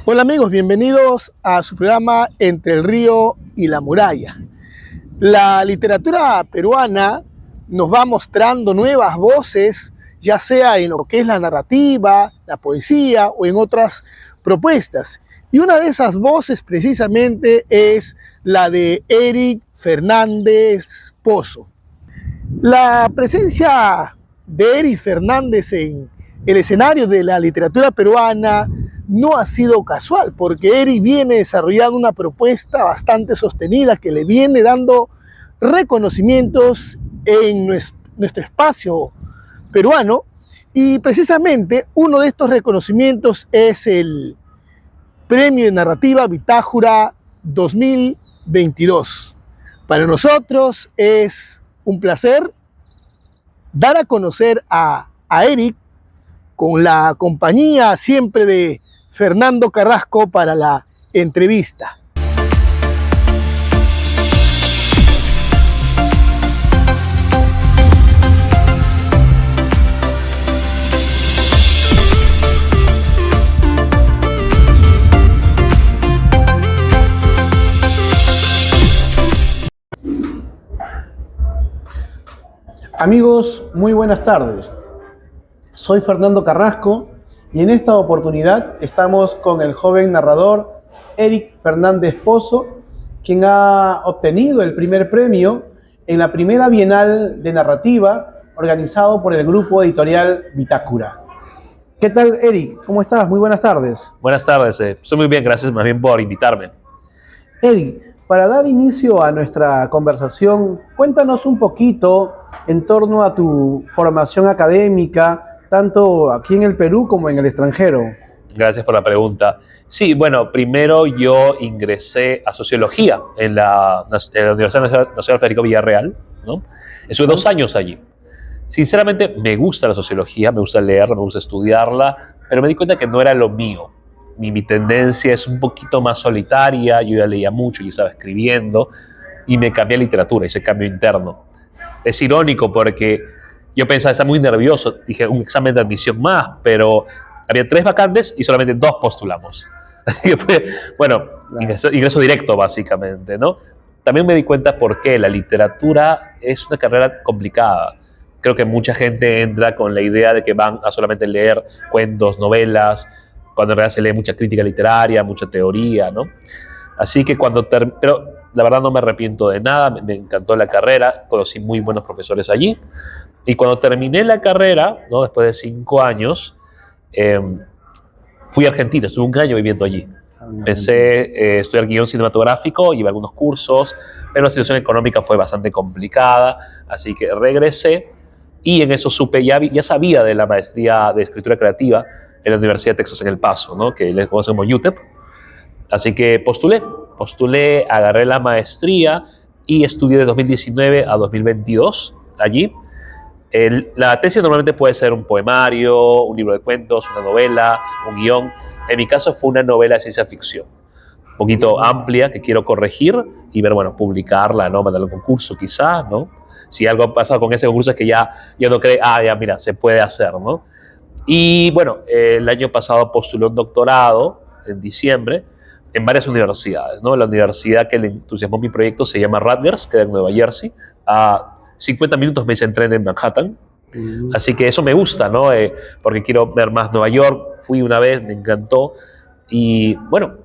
Hola amigos, bienvenidos a su programa Entre el Río y la Muralla. La literatura peruana nos va mostrando nuevas voces, ya sea en lo que es la narrativa, la poesía o en otras propuestas. Y una de esas voces precisamente es la de Eric Fernández Pozo. La presencia de Eric Fernández en el escenario de la literatura peruana no ha sido casual, porque Eric viene desarrollando una propuesta bastante sostenida que le viene dando reconocimientos en nuestro espacio peruano, y precisamente uno de estos reconocimientos es el Premio de Narrativa Bitájora 2022. Para nosotros es un placer dar a conocer a Eric con la compañía siempre de Fernando Carrasco para la entrevista. Amigos, muy buenas tardes. Soy Fernando Carrasco y en esta oportunidad estamos con el joven narrador Eric Fernández Pozo, quien ha obtenido el primer premio en la primera Bienal de Narrativa organizado por el grupo editorial Bitácora. ¿Qué tal, Eric? ¿Cómo estás? Muy buenas tardes. Buenas tardes, estoy muy bien, gracias más bien por invitarme. Eric, para dar inicio a nuestra conversación, cuéntanos un poquito en torno a tu formación académica, tanto aquí en el Perú como en el extranjero. Gracias por la pregunta. Sí, bueno, primero yo ingresé a Sociología en la Universidad Nacional Federico Villarreal, ¿no? Estuve 2 años allí. Sinceramente, me gusta la sociología, me gusta leerla, me gusta estudiarla, pero me di cuenta que no era lo mío. Mi tendencia es un poquito más solitaria, yo ya leía mucho, yo estaba escribiendo, y me cambié a literatura, hice cambio interno. Es irónico porque yo pensaba, estaba muy nervioso, dije un examen de admisión más, pero había 3 vacantes y solamente 2 postulamos. Bueno, ingreso directo básicamente, ¿no? También me di cuenta por qué la literatura es una carrera complicada. Creo que mucha gente entra con la idea de que van a solamente leer cuentos, novelas, cuando en realidad se lee mucha crítica literaria, mucha teoría, ¿no? Así que pero la verdad no me arrepiento de nada, me encantó la carrera, conocí muy buenos profesores allí, y cuando terminé la carrera, ¿no? Después de 5 años, fui a Argentina, estuve 1 año viviendo allí. Empecé a estudiar guión cinematográfico, llevé algunos cursos, pero la situación económica fue bastante complicada, así que regresé, y en eso ya sabía de la maestría de escritura creativa en la Universidad de Texas en El Paso, ¿no? Que les conocen como UTEP. Así que postulé, agarré la maestría y estudié de 2019 a 2022 allí. La tesis normalmente puede ser un poemario, un libro de cuentos, una novela, un guión. En mi caso fue una novela de ciencia ficción, un poquito amplia, que quiero corregir y ver, bueno, publicarla, ¿no? Mandarla a un concurso quizá, ¿no? Si algo ha pasado con ese concurso es que ya no cree, ya mira, se puede hacer, ¿no? Y bueno, el año pasado postulé un doctorado en diciembre en varias universidades, ¿no? La universidad que le entusiasmó mi proyecto se llama Rutgers, queda en Nueva Jersey, a 50 minutos me hice en tren en Manhattan. Así que eso me gusta, ¿no? Porque quiero ver más Nueva York. Fui una vez, me encantó. Y bueno,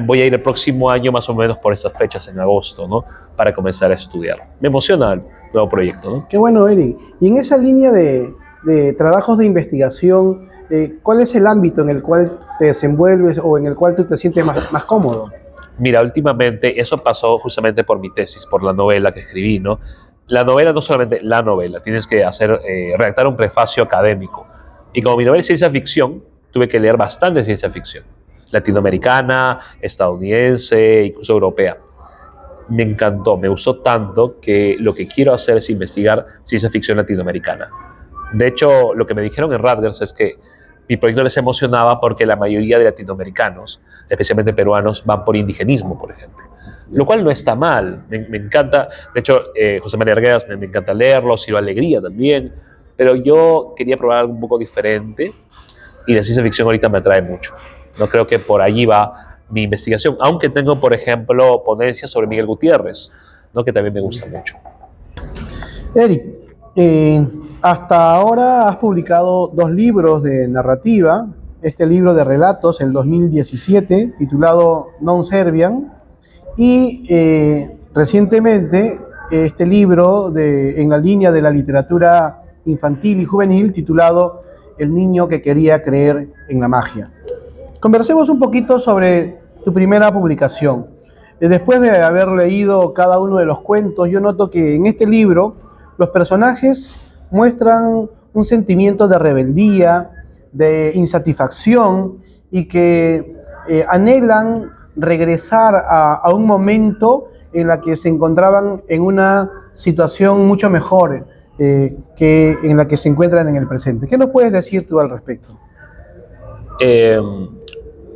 voy a ir el próximo año más o menos por esas fechas, en agosto, ¿no? Para comenzar a estudiar. Me emociona el nuevo proyecto, ¿no? Qué bueno, Eric. Y en esa línea de trabajos de investigación, ¿cuál es el ámbito en el cual te desenvuelves o en el cual tú te sientes más cómodo? Mira, últimamente eso pasó justamente por mi tesis, por la novela que escribí, ¿no? La novela, no solamente la novela, tienes que redactar un prefacio académico. Y como mi novela es ciencia ficción, tuve que leer bastante ciencia ficción. Latinoamericana, estadounidense, incluso europea. Me encantó, me gustó tanto que lo que quiero hacer es investigar ciencia ficción latinoamericana. De hecho, lo que me dijeron en Rutgers es que mi proyecto les emocionaba porque la mayoría de latinoamericanos, especialmente peruanos, van por indigenismo, por ejemplo. Lo cual no está mal, me encanta. De hecho, José María Arguedas me encanta leerlo, Ciro Alegría también, pero yo quería probar algo un poco diferente y la ciencia ficción ahorita me atrae mucho. No creo que por allí va mi investigación, aunque tengo, por ejemplo, ponencias sobre Miguel Gutiérrez, ¿no? Que también me gusta mucho. Eric, hasta ahora has publicado 2 libros de narrativa. Este libro de relatos, el 2017, titulado Non Serviam, y recientemente este libro en la línea de la literatura infantil y juvenil, titulado El niño que quería creer en la magia. Conversemos un poquito sobre tu primera publicación. Después de haber leído cada uno de los cuentos, yo noto que en este libro los personajes muestran un sentimiento de rebeldía, de insatisfacción, y que anhelan regresar a un momento en la que se encontraban en una situación mucho mejor que en la que se encuentran en el presente. ¿Qué nos puedes decir tú al respecto?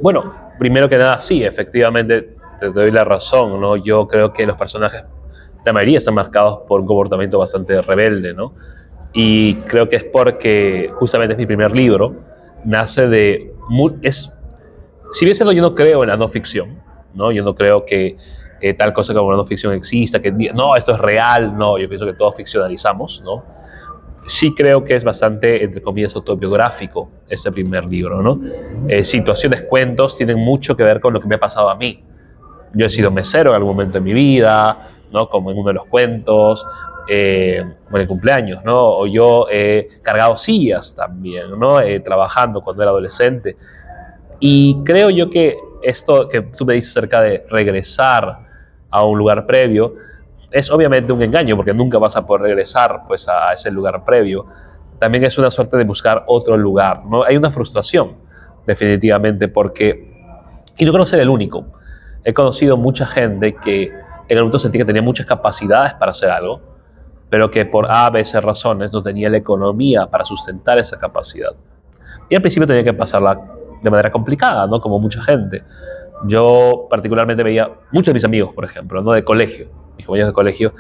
Bueno, primero que nada, sí, efectivamente te doy la razón, ¿no? Yo creo que los personajes, la mayoría están marcados por un comportamiento bastante rebelde, ¿no? Y creo que es porque justamente es mi primer libro, nace de... Si bien siendo yo no creo en la no ficción, ¿no? Yo no creo que tal cosa como la no ficción exista, que no, esto es real, no, yo pienso que todos ficcionalizamos, ¿no? Sí creo que es bastante, entre comillas, autobiográfico este primer libro, ¿no? Situaciones, cuentos, tienen mucho que ver con lo que me ha pasado a mí. Yo he sido mesero en algún momento de mi vida, ¿no? Como en uno de los cuentos, o en el cumpleaños, ¿no? O yo he cargado sillas también, ¿no? Trabajando cuando era adolescente. Y creo yo que esto que tú me dices acerca de regresar a un lugar previo, es obviamente un engaño, porque nunca vas a poder regresar pues, a ese lugar previo. También es una suerte de buscar otro lugar, ¿no? Hay una frustración, definitivamente, porque... Y no creo ser el único. He conocido mucha gente que en el momento sentí que tenía muchas capacidades para hacer algo, pero que por A, B, C razones no tenía la economía para sustentar esa capacidad. Y al principio tenía que pasarla de manera complicada, ¿no? Como mucha gente. Yo particularmente veía muchos de mis amigos, por ejemplo, ¿no? De colegio, mis compañeros de colegio,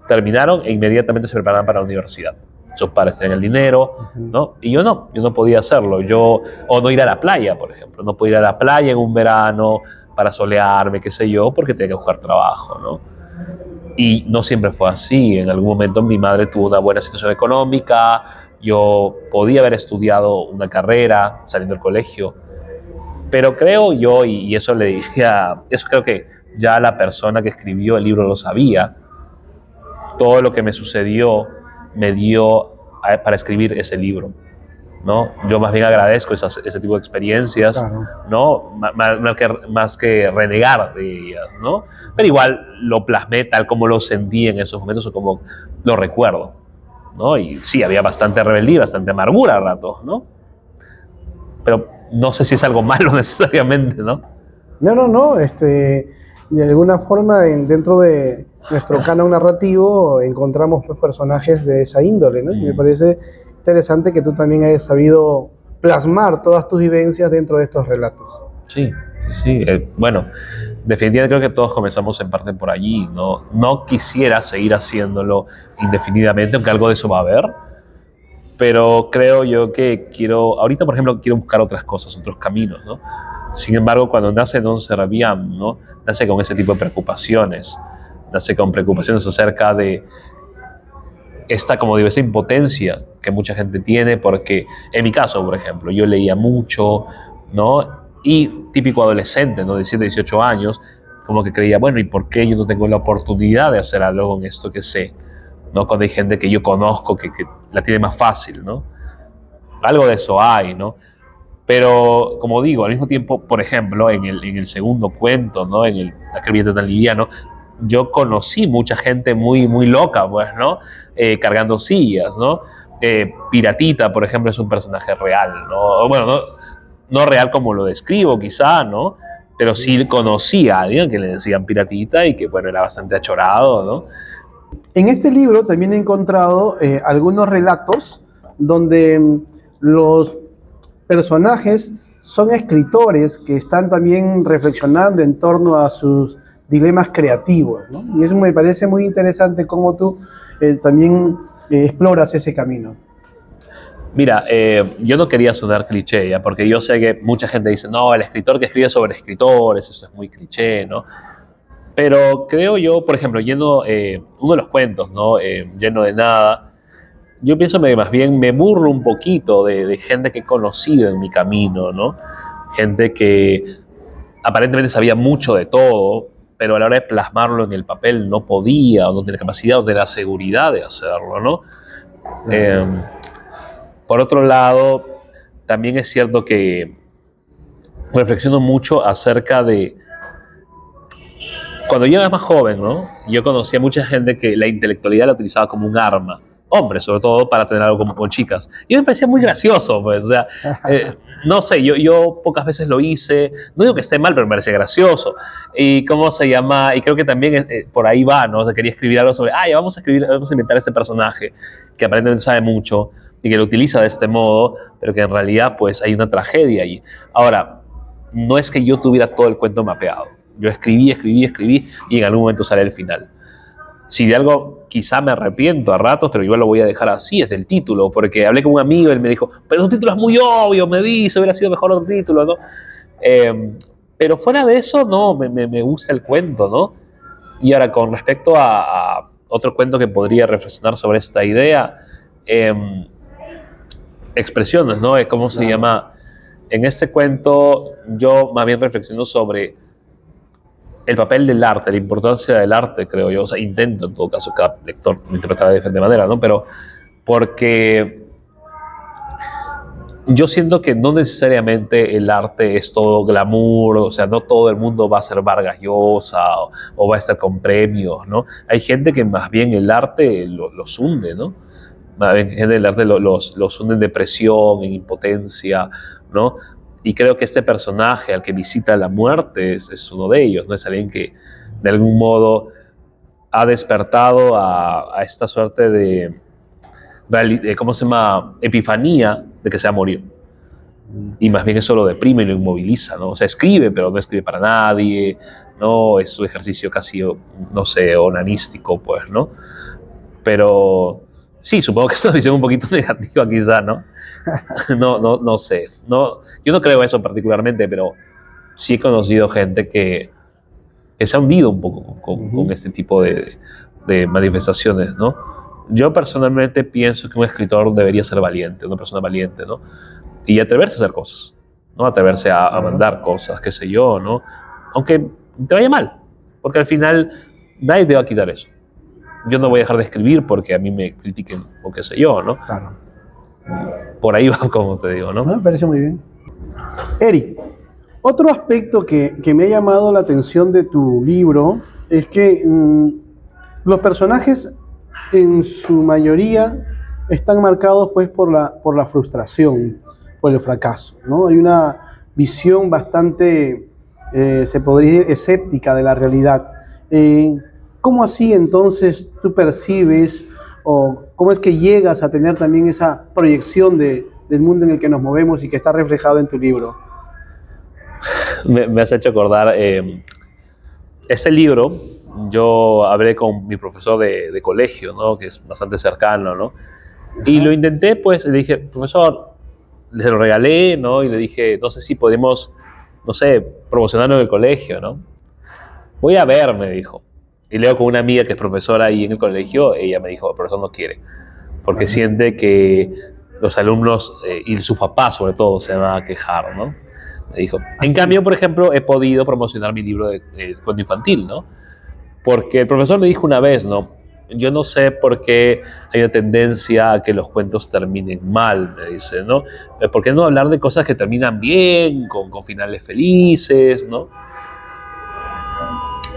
terminaron e inmediatamente se preparaban para la universidad. Sus padres tenían el dinero, ¿no? Y yo no podía hacerlo. O no ir a la playa, por ejemplo. No podía ir a la playa en un verano para solearme, qué sé yo, porque tenía que buscar trabajo, ¿no? Y no siempre fue así. En algún momento mi madre tuvo una buena situación económica, yo podía haber estudiado una carrera saliendo del colegio, pero creo yo, y eso le diría, eso creo que ya la persona que escribió el libro lo sabía, todo lo que me sucedió me dio para escribir ese libro, ¿no? Yo más bien agradezco ese tipo de experiencias, claro, ¿no? Más que renegar de ellas, ¿no? Pero igual lo plasmé tal como lo sentí en esos momentos o como lo recuerdo, ¿no? Y sí, había bastante rebeldía, bastante amargura a ratos, ¿no? Pero no sé si es algo malo necesariamente, ¿no? No. De alguna forma, dentro de nuestro canon narrativo, encontramos pues, personajes de esa índole, ¿no? Y me parece interesante que tú también hayas sabido plasmar todas tus vivencias dentro de estos relatos. Sí. Bueno, definitivamente creo que todos comenzamos en parte por allí, ¿no? No quisiera seguir haciéndolo indefinidamente, aunque algo de eso va a haber, pero creo yo que ahorita por ejemplo quiero buscar otras cosas, otros caminos, ¿no? Sin embargo, cuando nace Non Serviam, ¿no? Nace con ese tipo de preocupaciones, nace con preocupaciones acerca de esta, como digo, esa impotencia que mucha gente tiene, porque en mi caso, por ejemplo, yo leía mucho, ¿no? Y típico adolescente, ¿no? De 17, 18 años, como que creía, bueno, ¿y por qué yo no tengo la oportunidad de hacer algo con esto que sé? ¿No? Cuando hay gente que yo conozco que la tiene más fácil, ¿no? Algo de eso hay, ¿no? Pero, como digo, al mismo tiempo, por ejemplo, en el segundo cuento, ¿no? Aquel viento tan liviano, yo conocí mucha gente muy, muy loca, pues, ¿no? Cargando sillas, ¿no? Piratita, por ejemplo, es un personaje real, ¿no? Bueno, no real como lo describo, quizá, ¿no? Pero sí conocí a alguien que le decían Piratita y que, bueno, era bastante achorado, ¿no? En este libro también he encontrado algunos relatos donde los personajes son escritores que están también reflexionando en torno a sus dilemas creativos, ¿no? Y eso me parece muy interesante cómo tú también exploras ese camino. Mira, yo no quería sonar cliché, ¿ya? Porque yo sé que mucha gente dice, no, el escritor que escribe sobre escritores, eso es muy cliché, ¿no? Pero creo yo, por ejemplo, uno de los cuentos, ¿no? Lleno de nada, yo pienso que más bien me burlo un poquito de gente que he conocido en mi camino, ¿no? Gente que aparentemente sabía mucho de todo, pero a la hora de plasmarlo en el papel no podía, o no tenía capacidad, o no tenía la seguridad de hacerlo, ¿no? Eh, por otro lado, también es cierto que reflexiono mucho acerca de cuando yo era más joven, ¿no? Yo conocía mucha gente que la intelectualidad la utilizaba como un arma. Hombres, sobre todo, para tener algo como con chicas. Y me parecía muy gracioso, pues. O sea, no sé, yo pocas veces lo hice. No digo que esté mal, pero me parecía gracioso. Y cómo se llama, y creo que también por ahí va, ¿no? O sea, quería escribir algo sobre, ya vamos a escribir, vamos a inventar este personaje que aparentemente sabe mucho y que lo utiliza de este modo, pero que en realidad, pues, hay una tragedia ahí. Ahora, no es que yo tuviera todo el cuento mapeado. Yo escribí y en algún momento sale el final. Si de algo quizá me arrepiento a ratos, pero igual lo voy a dejar así, es del título, porque hablé con un amigo y él me dijo, pero tu título es muy obvio, me dice, hubiera sido mejor otro título, ¿no? Pero fuera de eso, no, me gusta el cuento, ¿no? Y ahora, con respecto a otro cuento que podría reflexionar sobre esta idea, expresiones, ¿no? ¿Cómo se llama? En este cuento yo más bien reflexiono sobre el papel del arte, la importancia del arte, creo yo. O sea, intento en todo caso, cada lector lo interpretará de diferente manera, ¿no? Pero porque yo siento que no necesariamente el arte es todo glamour, o sea, no todo el mundo va a ser Vargas Llosa o va a estar con premios, ¿no? Hay gente que más bien el arte los hunde, ¿no? Más bien gente del arte los hunde en depresión, en impotencia, ¿no? Y creo que este personaje al que visita la muerte es uno de ellos, ¿no? Es alguien que de algún modo ha despertado a esta suerte ¿cómo se llama? Epifanía de que se va a morir. Y más bien eso lo deprime y lo inmoviliza, ¿no? O sea, escribe, pero no escribe para nadie, ¿no? Es su ejercicio casi, no sé, onanístico, pues, ¿no? Pero sí, supongo que es una visión un poquito negativa quizá, ¿no? No sé. No, yo no creo eso particularmente, pero sí he conocido gente que se ha hundido un poco con este tipo de manifestaciones, ¿no? Yo personalmente pienso que un escritor debería ser valiente, una persona valiente, ¿no? Y atreverse a hacer cosas, ¿no? Atreverse a mandar cosas, qué sé yo, ¿no? Aunque te vaya mal, porque al final nadie te va a quitar eso. Yo no voy a dejar de escribir porque a mí me critiquen o qué sé yo, ¿no? Claro. Por ahí va, como te digo, ¿no? Me parece muy bien. Eric, otro aspecto que me ha llamado la atención de tu libro es que los personajes en su mayoría están marcados pues por la frustración, por el fracaso, ¿no? Hay una visión bastante, se podría decir, escéptica de la realidad. ¿Cómo así entonces tú percibes o cómo es que llegas a tener también esa proyección del mundo en el que nos movemos y que está reflejado en tu libro? Me has hecho acordar, este libro, yo hablé con mi profesor de colegio, ¿no? Que es bastante cercano, ¿no? Y lo intenté, pues, le dije, profesor, le lo regalé, ¿no? Y le dije, no sé si podemos, no sé, promocionarlo en el colegio, ¿no? Voy a ver, me dijo. Y luego con una amiga que es profesora ahí en el colegio, ella me dijo, el profesor no quiere, porque siente que los alumnos y sus papás sobre todo se van a quejar, ¿no? Me dijo. En cambio, por ejemplo, he podido promocionar mi libro de cuento infantil, ¿no? Porque el profesor me dijo una vez, ¿no? Yo no sé por qué hay una tendencia a que los cuentos terminen mal, me dice, ¿no? ¿Por qué no hablar de cosas que terminan bien, con finales felices, ¿no?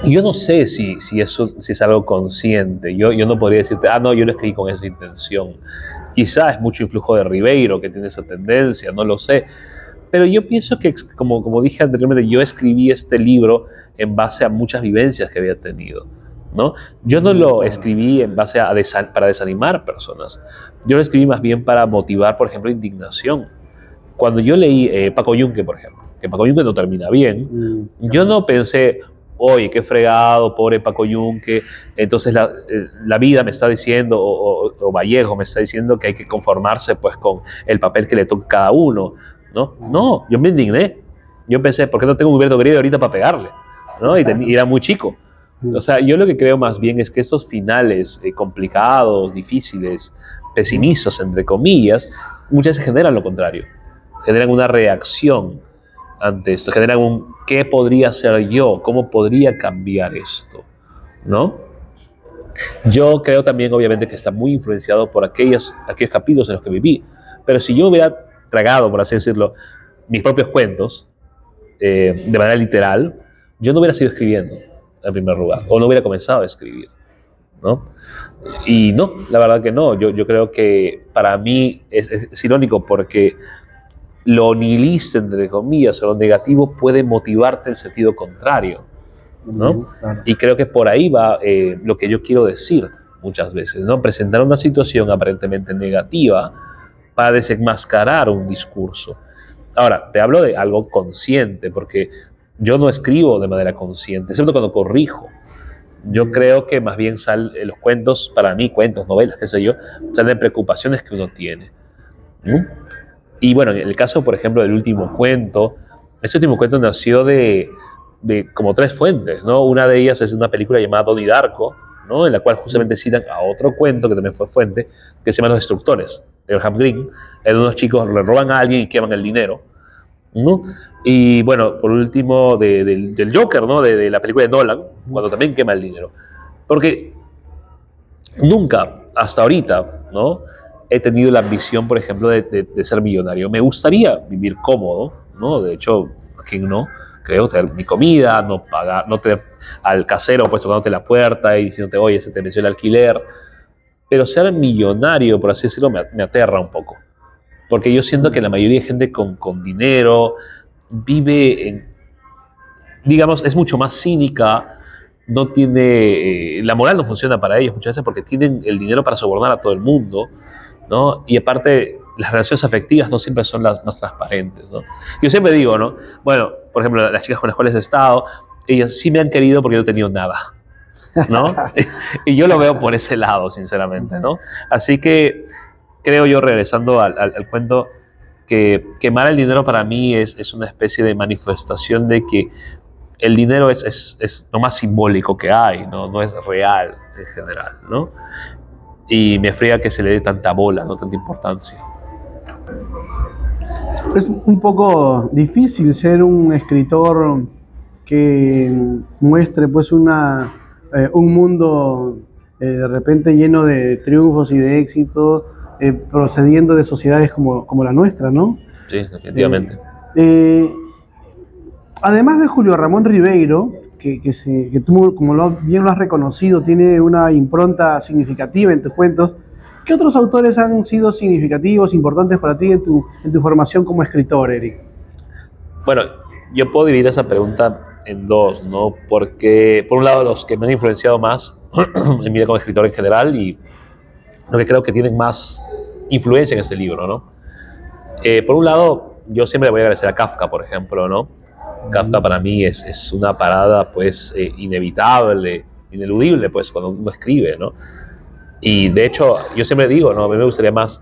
Y yo no sé si eso si es algo consciente. Yo no podría decirte, no, yo lo escribí con esa intención. Quizás es mucho influjo de Ribeiro que tiene esa tendencia, no lo sé. Pero yo pienso que, como dije anteriormente, yo escribí este libro en base a muchas vivencias que había tenido, ¿no? Yo no lo escribí en base para desanimar personas. Yo lo escribí más bien para motivar, por ejemplo, indignación. Cuando yo leí Paco Yunque, por ejemplo, que Paco Yunque no termina bien, yo no pensé, oye, qué fregado, pobre Paco Yunque, entonces la vida me está diciendo, o Vallejo me está diciendo que hay que conformarse pues con el papel que le toca a cada uno, ¿no? No, yo me indigné. Yo pensé, ¿por qué no tengo un Humberto Grillo ahorita para pegarle? ¿No? Y era muy chico. O sea, yo lo que creo más bien es que estos finales complicados, difíciles, pesimistas, entre comillas, muchas veces generan lo contrario. Generan una reacción ante esto, generan un ¿qué podría hacer yo? ¿Cómo podría cambiar esto? ¿No? Yo creo también, obviamente, que está muy influenciado por aquellos capítulos en los que viví. Pero si yo hubiera tragado, por así decirlo, mis propios cuentos, de manera literal, yo no hubiera seguido escribiendo en primer lugar, o no hubiera comenzado a escribir, ¿no? Y no, la verdad que no. Yo creo que para mí es irónico porque lo nihilista, entre comillas, o lo negativo puede motivarte en sentido contrario, ¿no? Claro. Y creo que por ahí va lo que yo quiero decir muchas veces, ¿no? Presentar una situación aparentemente negativa para desenmascarar un discurso. Ahora, te hablo de algo consciente, porque yo no escribo de manera consciente, excepto cuando corrijo. Yo creo que más bien los cuentos, para mí, cuentos, novelas, qué sé yo, salen de preocupaciones que uno tiene, ¿no? Y bueno, en el caso, por ejemplo, del último cuento, ese último cuento nació de como tres fuentes, ¿no? Una de ellas es una película llamada Donnie Darko, ¿no? En la cual justamente citan a otro cuento que también fue fuente, que se llama Los Destructores, de Graham Greene, en unos chicos le roban a alguien y queman el dinero, ¿no? Y bueno, por último, del Joker, ¿no? De la película de Nolan, cuando también quema el dinero. Porque nunca, hasta ahorita, ¿no? He tenido la ambición, por ejemplo, de ser millonario. Me gustaría vivir cómodo, ¿no? De hecho, ¿a quién no? Creo tener mi comida, no pagar, no tener al casero pues tocándote la puerta y diciéndote, oye, se te venció el alquiler. Pero ser millonario, por así decirlo, me aterra un poco. Porque yo siento que la mayoría de gente con dinero vive digamos, es mucho más cínica, no tiene, la moral no funciona para ellos muchas veces porque tienen el dinero para sobornar a todo el mundo, ¿no? Y aparte, las relaciones afectivas no siempre son las más transparentes, ¿no? Yo siempre digo, ¿no? Bueno, por ejemplo, las chicas con las cuales he estado, ellas sí me han querido porque yo no he tenido nada, ¿no? Y yo lo veo por ese lado, sinceramente, ¿no? Así que creo yo, regresando al cuento, que quemar el dinero para mí es una especie de manifestación de que el dinero es lo más simbólico que hay, ¿no? No es real en general, ¿no? Y me fría que se le dé tanta bola, no tanta importancia. Es un poco difícil ser un escritor que muestre pues un mundo de repente lleno de triunfos y de éxito, procediendo de sociedades como la nuestra, ¿no? Sí, definitivamente. Eh, Además de Julio Ramón Ribeiro, que tú, como bien lo has reconocido, tiene una impronta significativa en tus cuentos, ¿qué otros autores han sido significativos, importantes para ti en tu formación como escritor, Eric? Bueno, yo puedo dividir esa pregunta en dos, ¿no? Porque, por un lado, los que me han influenciado más en mi vida como escritor en general y lo que creo que tienen más influencia en este libro, ¿no? Por un lado, yo siempre le voy a agradecer a Kafka, por ejemplo, ¿no? Kafka para mí es una parada, pues, inevitable, ineludible, pues, cuando uno escribe, ¿no? Y, de hecho, yo siempre digo, ¿no? A mí me gustaría más,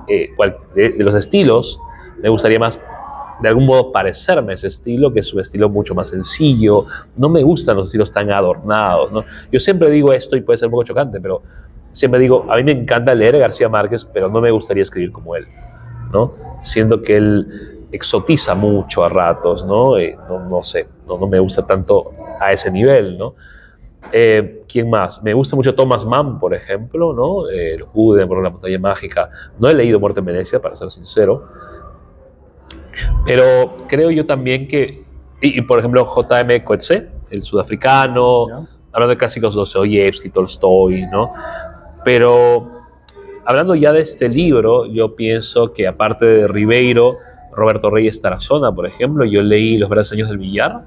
de los estilos, me gustaría más, de algún modo, parecerme a ese estilo, que es un estilo mucho más sencillo. No me gustan los estilos tan adornados, ¿no? Yo siempre digo esto, y puede ser un poco chocante, pero siempre digo, a mí me encanta leer a García Márquez, pero no me gustaría escribir como él, ¿no? Siento que él exotiza mucho a ratos, ¿no? No sé, no me gusta tanto a ese nivel, ¿no? ¿Quién más? Me gusta mucho Thomas Mann, por ejemplo, ¿no? El Jude, La montaña mágica. No he leído Muerte en Venecia, para ser sincero, pero creo yo también que, y por ejemplo, J.M. Coetzee, el sudafricano, ¿Ya? hablando de clásicos, Dostoyevsky, Tolstoy, ¿no? Pero hablando ya de este libro, yo pienso que aparte de Ribeiro, Roberto Reyes Tarazona, por ejemplo, yo leí Los Verdes Años del Billar.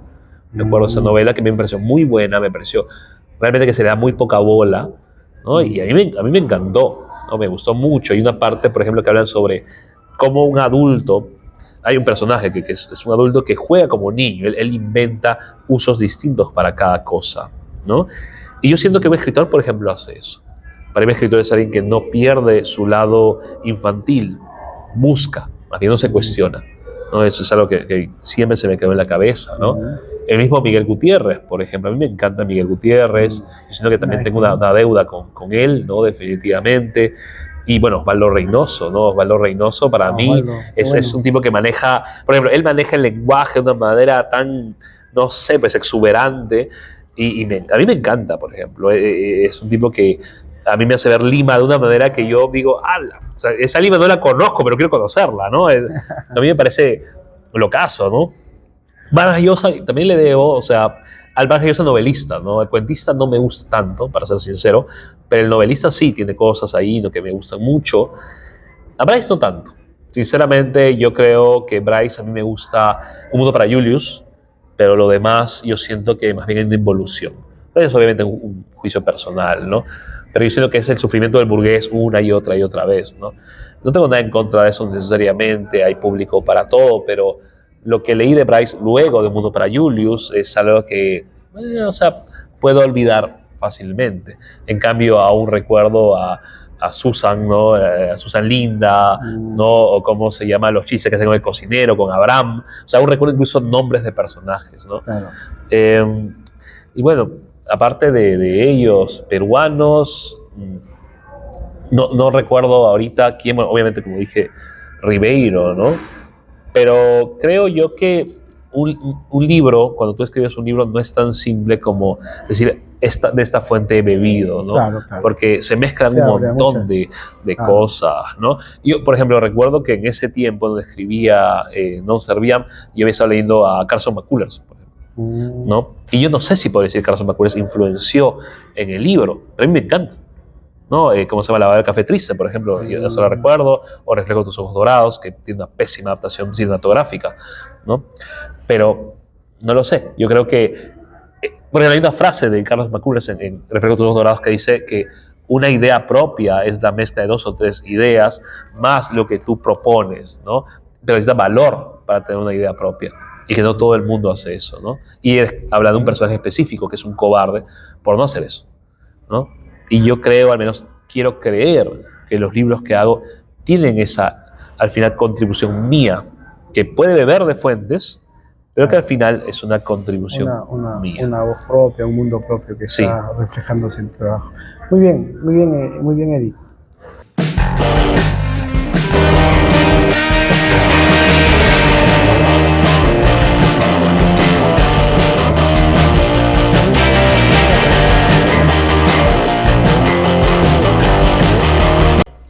Recuerdo esa novela que me pareció muy buena, me pareció realmente que se le da muy poca bola, ¿no? Y a mí me encantó, ¿no? Me gustó mucho. Hay una parte, por ejemplo, que hablan sobre cómo un adulto hay un personaje que es un adulto que juega como niño, él inventa usos distintos para cada cosa, ¿no? Y yo siento que un escritor, por ejemplo, hace eso. Para mí, un escritor es alguien que no pierde su lado infantil, busca, más bien no se cuestiona, ¿no? Eso es algo que siempre se me quedó en la cabeza, ¿no? El mismo Miguel Gutiérrez, por ejemplo, a mí me encanta Miguel Gutiérrez, yo siento que también tengo una deuda con él, ¿no? Definitivamente. Y bueno, Osvaldo Reynoso, ¿no? Osvaldo Reynoso para mí es un tipo que maneja, por ejemplo, él maneja el lenguaje de una manera tan, no sé, pues exuberante, a mí me encanta, por ejemplo. Es un tipo que a mí me hace ver Lima de una manera que yo digo, ¡ala! O sea, esa Lima no la conozco, pero quiero conocerla, ¿no? A mí me parece locazo, ¿no? Vargas Llosa también le debo, o sea, al Vargas Llosa novelista, ¿no? El cuentista no me gusta tanto, para ser sincero, pero el novelista sí tiene cosas ahí, ¿no? Que me gustan mucho. A Bryce no tanto. Sinceramente, yo creo que Bryce a mí me gusta Un Mundo para Julius, pero lo demás yo siento que más bien hay una involución. Pero es obviamente un juicio personal, ¿no? Pero yo siento que es el sufrimiento del burgués una y otra vez, ¿no? No tengo nada en contra de eso necesariamente, hay público para todo, pero lo que leí de Bryce luego de Un Mundo para Julius es algo que, o sea, puedo olvidar fácilmente. En cambio, aún recuerdo a Susan, ¿no? A Susan Linda, ¿no? O cómo se llama los chistes que hacen con el cocinero, con Abraham. O sea, aún recuerdo incluso nombres de personajes, ¿no? Claro. Y bueno, aparte de ellos, peruanos, no recuerdo ahorita quién, bueno, obviamente como dije, Ribeiro, ¿no? Pero creo yo que un libro, cuando tú escribes un libro, no es tan simple como decir, de esta fuente he bebido, ¿no? Claro, claro. Porque se mezclan un montón de cosas, ¿no? Yo, por ejemplo, recuerdo que en ese tiempo donde escribía Non Serviam, yo había estado leyendo a Carson McCullers, por ejemplo, ¿no? Y yo no sé si puedo decir que Carson McCullers influenció en el libro, pero a mí me encanta, ¿no? ¿Cómo se llama? La del café triste, por ejemplo, yo eso lo recuerdo, o Reflejo de tus ojos dorados, que tiene una pésima adaptación cinematográfica, ¿no? Pero no lo sé, yo creo que, porque hay una frase de Carlos McCullers en Reflejo de tus ojos dorados que dice que una idea propia es la mezcla de 2 o 3 ideas más lo que tú propones, ¿no? Pero necesita valor para tener una idea propia, y que no todo el mundo hace eso, ¿no? Y habla de un personaje específico que es un cobarde por no hacer eso, ¿no? Y yo creo, al menos quiero creer, que los libros que hago tienen esa, al final, contribución mía, que puede beber de fuentes, pero que al final es una contribución mía. Una voz propia, un mundo propio que está reflejándose en tu trabajo. Muy bien, Eric.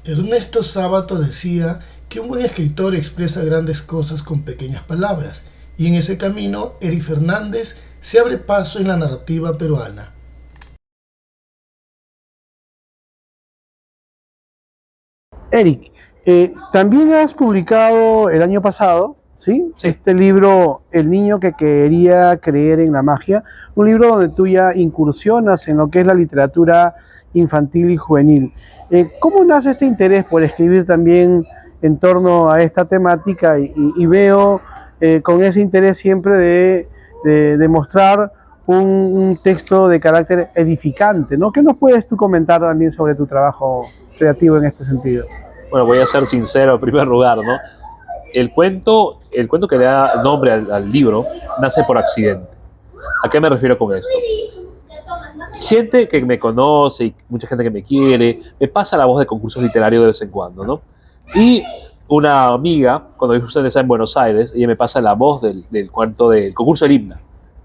Ernesto Sábato decía que un buen escritor expresa grandes cosas con pequeñas palabras, y en ese camino Eric Fernández se abre paso en la narrativa peruana. Eric, también has publicado el año pasado, ¿sí? Este libro, El niño que quería creer en la magia, un libro donde tú ya incursionas en lo que es la literatura infantil y juvenil. ¿Cómo nace este interés por escribir también en torno a esta temática? Y veo con ese interés siempre de mostrar un texto de carácter edificante, ¿no? ¿Qué nos puedes tú comentar también sobre tu trabajo creativo en este sentido? Bueno, voy a ser sincero en primer lugar, ¿no? El cuento que le da nombre al libro nace por accidente. ¿A qué me refiero con esto? Gente que me conoce y mucha gente que me quiere, me pasa la voz de concursos literarios de vez en cuando, ¿no? Y una amiga, cuando yo justo estaba en Buenos Aires, ella me pasa la voz del concurso del himno,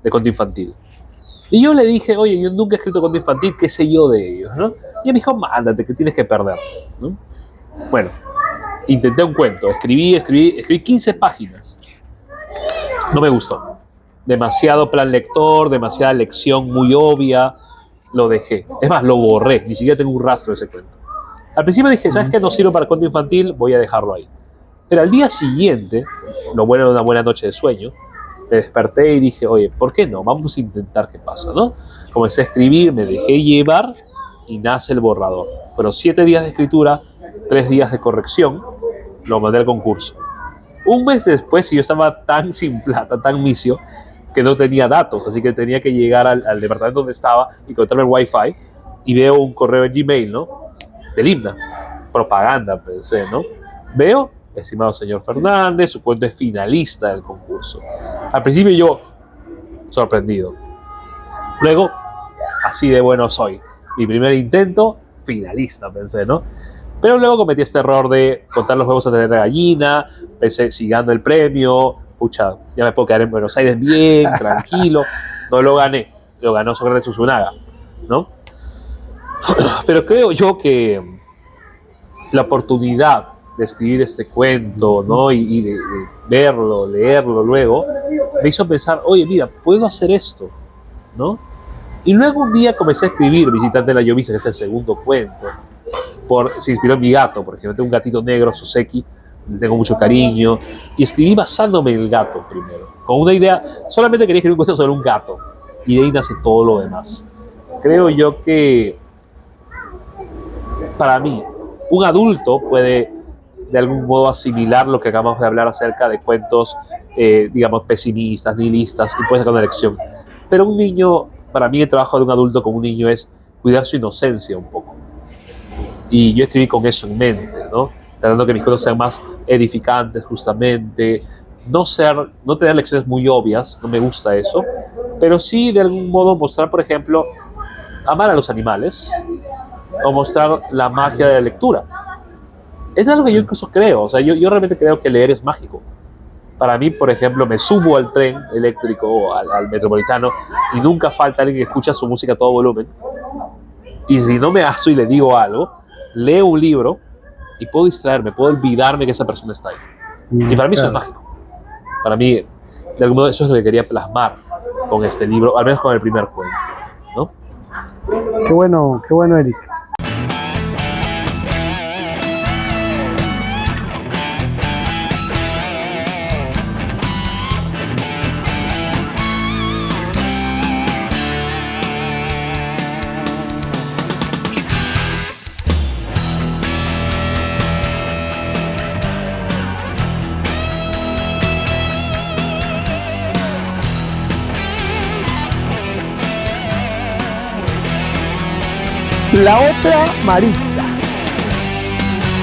de cuento infantil. Y yo le dije, oye, yo nunca he escrito cuento infantil, ¿qué sé yo de ellos, no? Y ella me dijo, mándate, que tienes que perder, ¿no? Bueno, intenté un cuento, escribí 15 páginas. No me gustó. Demasiado plan lector, demasiada lección muy obvia. Lo dejé. Es más, lo borré. Ni siquiera tengo un rastro de ese cuento. Al principio dije, ¿sabes qué? No sirve para cuento infantil, voy a dejarlo ahí. Pero al día siguiente, lo bueno de una buena noche de sueño, me desperté y dije, oye, ¿por qué no? Vamos a intentar qué pasa, ¿no? Comencé a escribir, me dejé llevar y nace el borrador. Fueron 7 días de escritura, 3 días de corrección, lo mandé al concurso. Un mes después, yo estaba tan sin plata, tan misio, que no tenía datos, así que tenía que llegar al departamento donde estaba y conectarme el Wi-Fi, y veo un correo en Gmail, ¿no? Del himno. Propaganda, pensé, ¿no? Veo, estimado señor Fernández, su cuento es finalista del concurso. Al principio yo, sorprendido. Luego, así de bueno soy. Mi primer intento, finalista, pensé, ¿no? Pero luego cometí este error de contar los huevos antes de la gallina, pensé, si gano el premio, pucha, ya me puedo quedar en Buenos Aires bien, tranquilo. No lo gané, lo ganó Sócrates Usunaga, ¿no? Pero creo yo que la oportunidad de escribir este cuento, ¿no? Y de verlo, leerlo luego, me hizo pensar, oye, mira, puedo hacer esto, ¿no? Y luego un día comencé a escribir Visitante de la Llovizna, que es el segundo cuento. Se inspiró en mi gato, porque yo tengo un gatito negro, Suseki, le tengo mucho cariño, y escribí basándome en el gato primero, con una idea, solamente quería escribir un cuento sobre un gato, y de ahí nace todo lo demás. Creo yo que, para mí, un adulto puede de algún modo asimilar lo que acabamos de hablar acerca de cuentos, digamos, pesimistas, nihilistas, y puede sacar una lección. Pero un niño, para mí el trabajo de un adulto con un niño es cuidar su inocencia un poco. Y yo escribí con eso en mente, ¿no? Tratando que mis cuentos sean más edificantes, justamente, no tener lecciones muy obvias, no me gusta eso, pero sí de algún modo mostrar, por ejemplo, amar a los animales, o mostrar la magia de la lectura. Es algo que yo incluso creo, o sea, yo realmente creo que leer es mágico. Para mí, por ejemplo, me subo al tren eléctrico o al metropolitano y nunca falta alguien que escucha su música a todo volumen. Y si no me aso y le digo algo, leo un libro y puedo distraerme, puedo olvidarme que esa persona está ahí. Y para mí eso es mágico. Para mí, de algún modo, eso es lo que quería plasmar con este libro, al menos con el primer cuento, ¿no? Qué bueno, Eric. La otra Maritza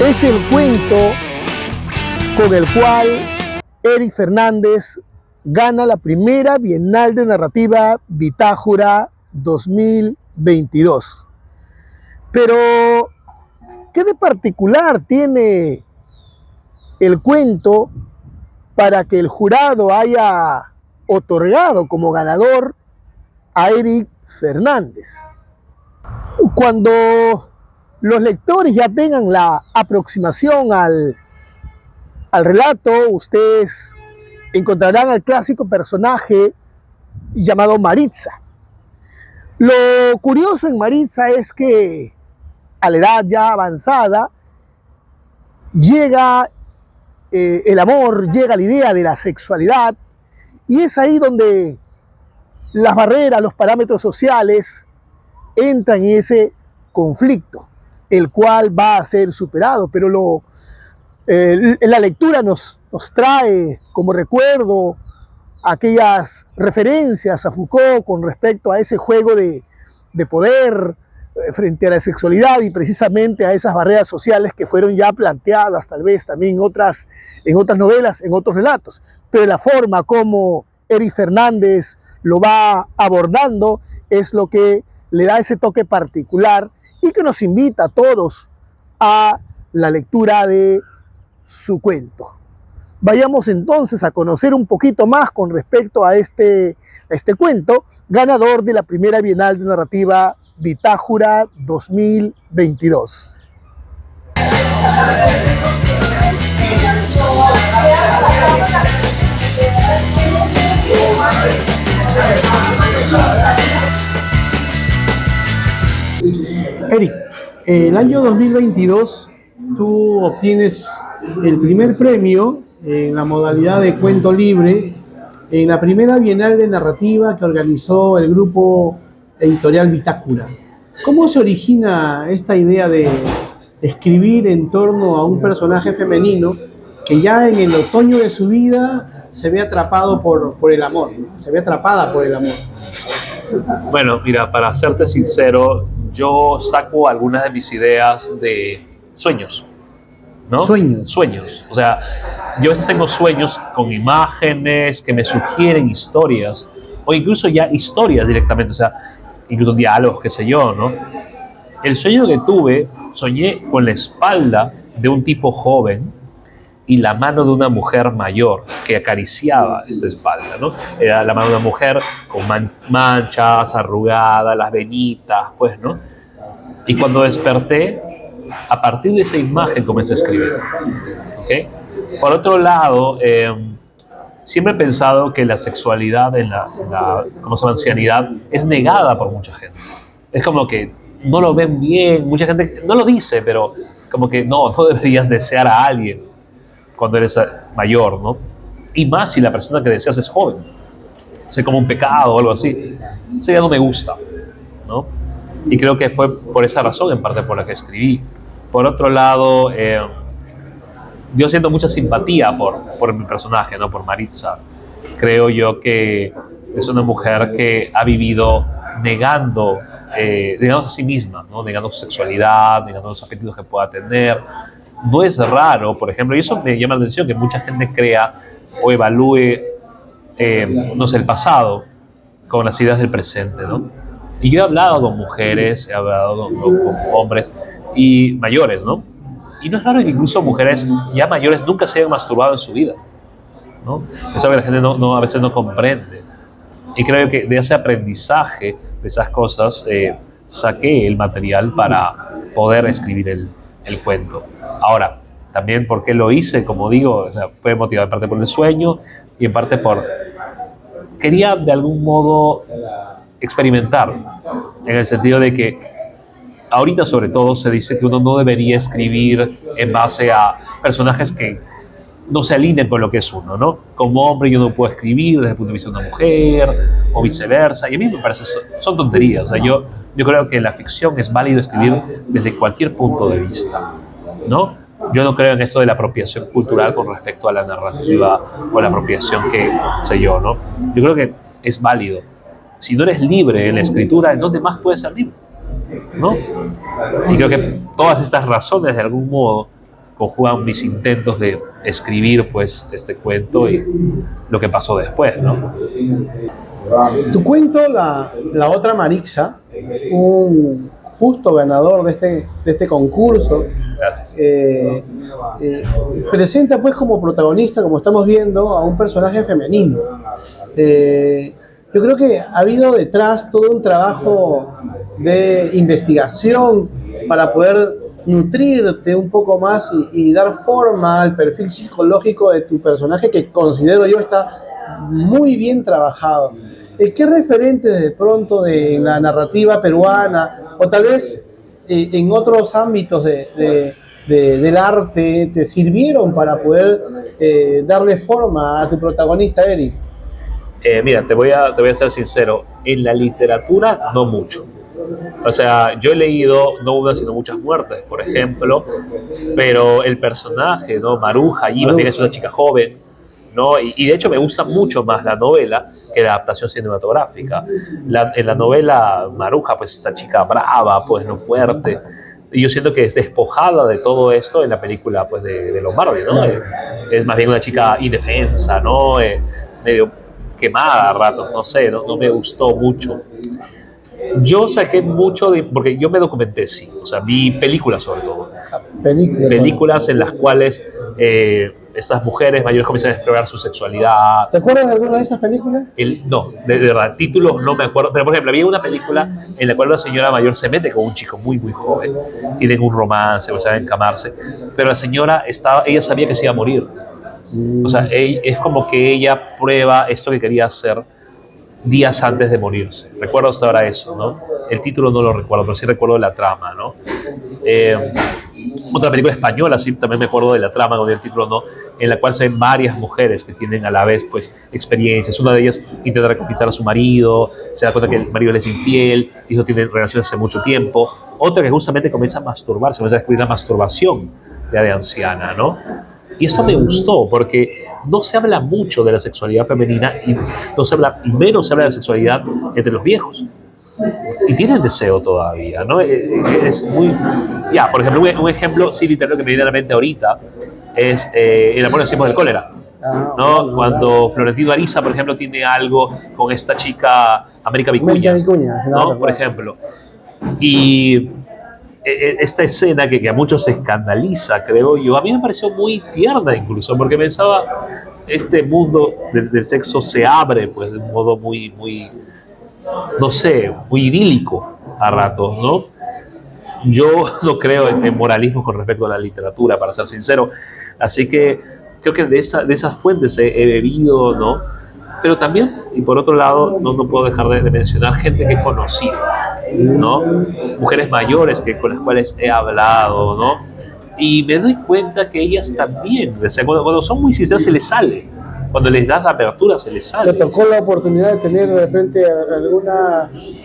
es el cuento con el cual Eric Fernández gana la primera Bienal de Narrativa Bitájura 2022. Pero, ¿qué de particular tiene el cuento para que el jurado haya otorgado como ganador a Eric Fernández? Cuando los lectores ya tengan la aproximación al relato, ustedes encontrarán al clásico personaje llamado Maritza. Lo curioso en Maritza es que a la edad ya avanzada llega el amor, llega la idea de la sexualidad, y es ahí donde las barreras, los parámetros sociales entran en ese conflicto, el cual va a ser superado, pero la lectura nos trae como recuerdo aquellas referencias a Foucault con respecto a ese juego de poder frente a la sexualidad y precisamente a esas barreras sociales que fueron ya planteadas tal vez también en otras novelas, en otros relatos. Pero la forma como Eric Fernández lo va abordando es lo que le da ese toque particular y que nos invita a todos a la lectura de su cuento. Vayamos entonces a conocer un poquito más con respecto a este cuento, ganador de la primera Bienal de Narrativa Bitájura 2022. Eric, el año 2022 tú obtienes el primer premio en la modalidad de cuento libre en la primera Bienal de Narrativa que organizó el grupo editorial Bitácora. ¿Cómo se origina esta idea de escribir en torno a un personaje femenino que ya en el otoño de su vida se ve atrapado por el amor, se ve atrapada por el amor. Bueno, mira, para serte sincero, yo saco algunas de mis ideas de sueños, ¿no? Sueños. Sueños. O sea, yo a veces tengo sueños con imágenes que me sugieren historias, o incluso ya historias directamente, o sea, incluso diálogos, qué sé yo, ¿no? El sueño que tuve, soñé con la espalda de un tipo joven y la mano de una mujer mayor que acariciaba esta espalda, ¿no? Era la mano de una mujer con manchas, arrugada, las venitas, pues, ¿no? Y cuando desperté, a partir de esa imagen comencé a escribir, ¿ok? Por otro lado, siempre he pensado que la sexualidad ¿cómo se llama? Ancianidad es negada por mucha gente. Es como que no lo ven bien, mucha gente no lo dice, pero como que no deberías desear a alguien cuando eres mayor, ¿no? Y más si la persona que deseas es joven. O sea, como un pecado o algo así. Eso ya no me gusta, ¿no? Y creo que fue por esa razón, en parte, por la que escribí. Por otro lado, yo siento mucha simpatía por mi personaje, ¿no? Por Maritza. Creo yo que es una mujer que ha vivido negándose a sí misma, ¿no? Negando su sexualidad, negando los apetitos que pueda tener. No es raro, por ejemplo, y eso me llama la atención, que mucha gente crea o evalúe, no sé, el pasado con las ideas del presente, ¿no? Y yo he hablado con mujeres, he hablado con hombres y mayores, ¿no? Y no es raro que incluso mujeres ya mayores nunca se hayan masturbado en su vida, ¿no? Es algo que la gente a veces no comprende. Y creo que de ese aprendizaje, de esas cosas, saqué el material para poder escribir el cuento. Ahora, también porque lo hice, como digo, o sea, fue motivado en parte por el sueño y en parte quería de algún modo experimentar, en el sentido de que ahorita sobre todo se dice que uno no debería escribir en base a personajes que no se alineen con lo que es uno, ¿no? Como hombre yo no puedo escribir desde el punto de vista de una mujer o viceversa, y a mí me parece son tonterías. O sea, yo creo que en la ficción es válido escribir desde cualquier punto de vista, ¿no? Yo no creo en esto de la apropiación cultural con respecto a la narrativa o la apropiación que sé yo, ¿no? Yo creo que es válido. Si no eres libre en la escritura, ¿en dónde más puedes ser libre? ¿No? Y creo que todas estas razones de algún modo conjugan mis intentos de escribir pues este cuento y lo que pasó después, ¿no? Tu cuento, la otra Maritza, un justo ganador de este concurso, Gracias. presenta pues como protagonista, como estamos viendo, a un personaje femenino. Yo creo que ha habido detrás todo un trabajo de investigación para poder nutrirte un poco más y dar forma al perfil psicológico de tu personaje, que considero yo está muy bien trabajado. ¿Qué referentes de pronto de la narrativa peruana o tal vez en otros ámbitos del arte te sirvieron para poder darle forma a tu protagonista, Eric? Mira, te voy a ser sincero, en la literatura no mucho. O sea, yo he leído no una sino muchas muertes, por ejemplo, pero el personaje, ¿no? Maruja, allí más bien es una chica joven, ¿no? Y de hecho me gusta mucho más la novela que la adaptación cinematográfica. En la novela Maruja, pues esta chica brava, pues no fuerte. Y yo siento que es despojada de todo esto en la película pues de Lombardi, ¿no? Es más bien una chica indefensa, ¿no? Medio quemada a ratos, no sé, no me gustó mucho. Yo saqué mucho porque yo me documenté, sí, o sea, vi películas sobre todo. Películas en las cuales estas mujeres mayores comienzan a explorar su sexualidad. ¿Te acuerdas de alguna de esas películas? No, de verdad, títulos no me acuerdo, pero por ejemplo, había una película en la cual una señora mayor se mete con un chico muy, muy joven, tienen un romance, o sea, encamarse, pero la señora ella sabía que se iba a morir. O sea, es como que ella prueba esto que quería hacer días antes de morirse. Recuerdo hasta ahora eso, ¿no? El título no lo recuerdo, pero sí recuerdo la trama, ¿no? Otra película española, sí, también me acuerdo de la trama, con el título no, en la cual se ven varias mujeres que tienen a la vez, pues, experiencias. Una de ellas intenta reconquistar a su marido, se da cuenta que el marido le es infiel, y eso tiene relaciones hace mucho tiempo. Otra que justamente comienza a masturbarse, comienza a descubrir la masturbación ya de anciana, ¿no? Y eso me gustó porque no se habla mucho de la sexualidad femenina y, no se habla, y menos se habla de la sexualidad entre los viejos. Y tienen deseo todavía, ¿no? Es muy... Ya, por ejemplo, un ejemplo sí literario que me viene a la mente ahorita es El amor en los tiempos del cólera, ¿no? Cuando Florentino Ariza, por ejemplo, tiene algo con esta chica América Vicuña, ¿no? Por ejemplo. Y esta escena que a muchos se escandaliza, creo yo, a mí me pareció muy tierna incluso, porque pensaba, este mundo del sexo se abre pues de un modo muy, no sé, muy idílico a ratos, ¿no? Yo no creo en moralismo con respecto a la literatura, para ser sincero, así que creo que de esas fuentes he bebido, ¿no? Pero también, y por otro lado, no puedo dejar de mencionar gente que he conocido, ¿no? Mujeres mayores con las cuales he hablado, ¿no? Y me doy cuenta que ellas también, o sea, cuando son muy sinceras se les sale, cuando les das la apertura se les sale. ¿Te tocó la oportunidad de tener de repente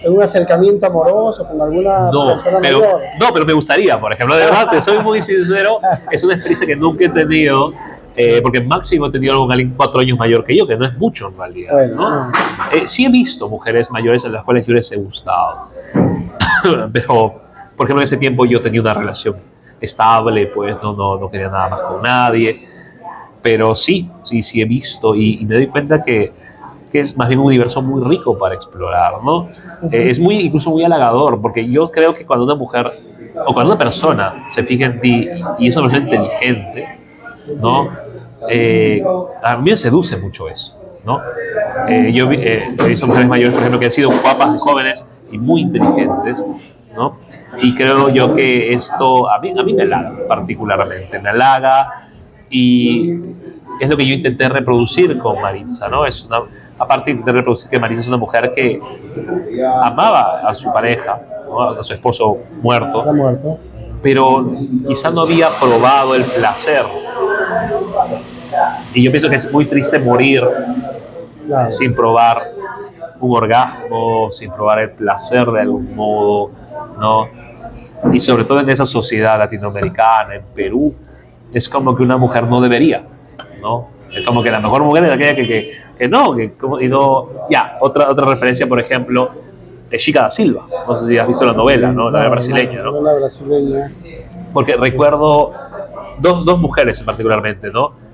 algún acercamiento amoroso con alguna persona mayor? No, pero me gustaría, por ejemplo, de verdad, te soy muy sincero, es una experiencia que nunca he tenido. Porque máximo he tenido algo con alguien 4 años mayor que yo, que no es mucho en realidad, bueno, ¿no? Sí he visto mujeres mayores a las cuales yo les he gustado, pero, por ejemplo, en ese tiempo yo tenía una relación estable, pues no quería nada más con nadie, pero sí he visto y me doy cuenta que es más bien un universo muy rico para explorar, ¿no? Es incluso muy halagador, porque yo creo que cuando una mujer o cuando una persona se fija en ti y es una persona inteligente, ¿no? A mí me seduce mucho eso, ¿no? Yo he visto mujeres mayores, por ejemplo, que han sido guapas, jóvenes y muy inteligentes, ¿no? Y creo yo que esto a mí me halaga particularmente, me halaga y es lo que yo intenté reproducir con Maritza, ¿no? Aparte de reproducir que Maritza es una mujer que amaba a su pareja, ¿no? A su esposo muerto, pero quizá no había probado el placer. Y yo pienso que es muy triste morir sin probar un orgasmo, sin probar el placer de algún modo, ¿no? Y sobre todo en esa sociedad latinoamericana, en Perú, es como que una mujer no debería, ¿no? Es como que la mejor mujer es aquella que no, y no... Ya, otra referencia, por ejemplo, de Chica da Silva. No sé si has visto la novela, ¿no? La brasileña, ¿no? La brasileña. Porque recuerdo dos mujeres particularmente, ¿no?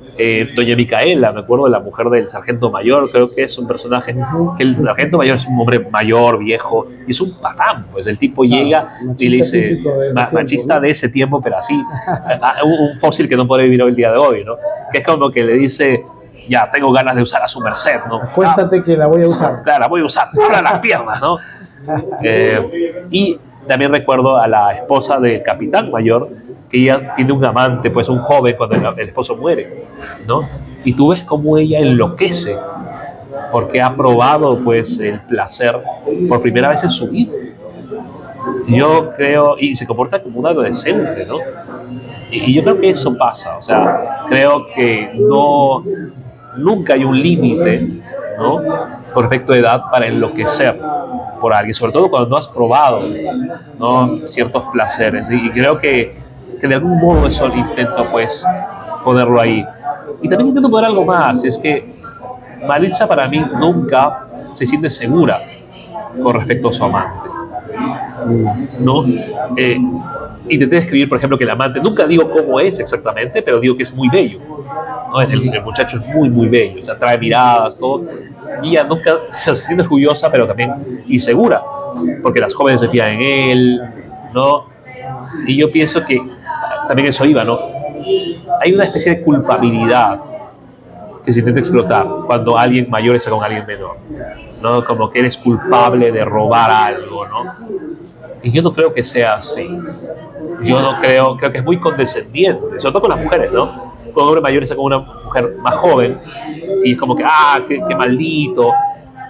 Doña Micaela, me acuerdo de la mujer del sargento mayor, creo que es un personaje, que el sargento mayor es un hombre mayor, viejo, y es un patán, pues el tipo llega y le dice, machista de ese tiempo, pero así, un fósil que no puede vivir hoy el día de hoy, ¿no? Que es como que le dice, ya, tengo ganas de usar a su merced, ¿no? Acuéstate que la voy a usar. Claro, la voy a usar, abra las piernas, ¿no? Y también recuerdo a la esposa del capitán mayor, que ella tiene un amante, pues un joven, cuando el esposo muere, ¿no? Y tú ves cómo ella enloquece, porque ha probado, pues, el placer por primera vez en su vida. Yo creo, y se comporta como un adolescente, ¿no? Y yo creo que eso pasa, o sea, creo que nunca hay un límite, ¿no? Con respecto a edad para enloquecer por alguien, sobre todo cuando no has probado, ¿no? Ciertos placeres. Y creo que de algún modo eso intento, pues, ponerlo ahí. Y también intento poner algo más, es que Maritza para mí nunca se siente segura con respecto a su amante, ¿no? Intenté describir, por ejemplo, que el amante, nunca digo cómo es exactamente, pero digo que es muy bello, ¿no? El muchacho es muy bello, o sea, trae miradas, todo, y ella nunca se siente orgullosa, pero también insegura, porque las jóvenes se fían en él, ¿no? Y yo pienso que también eso iba, ¿no? Hay una especie de culpabilidad que se intenta explotar cuando alguien mayor está con alguien menor, ¿no? Como que eres culpable de robar algo, ¿no? Y yo no creo que sea así. Yo no creo que es muy condescendiente, sobre todo con las mujeres, ¿no? Cuando un hombre mayor está con una mujer más joven y como que, qué maldito.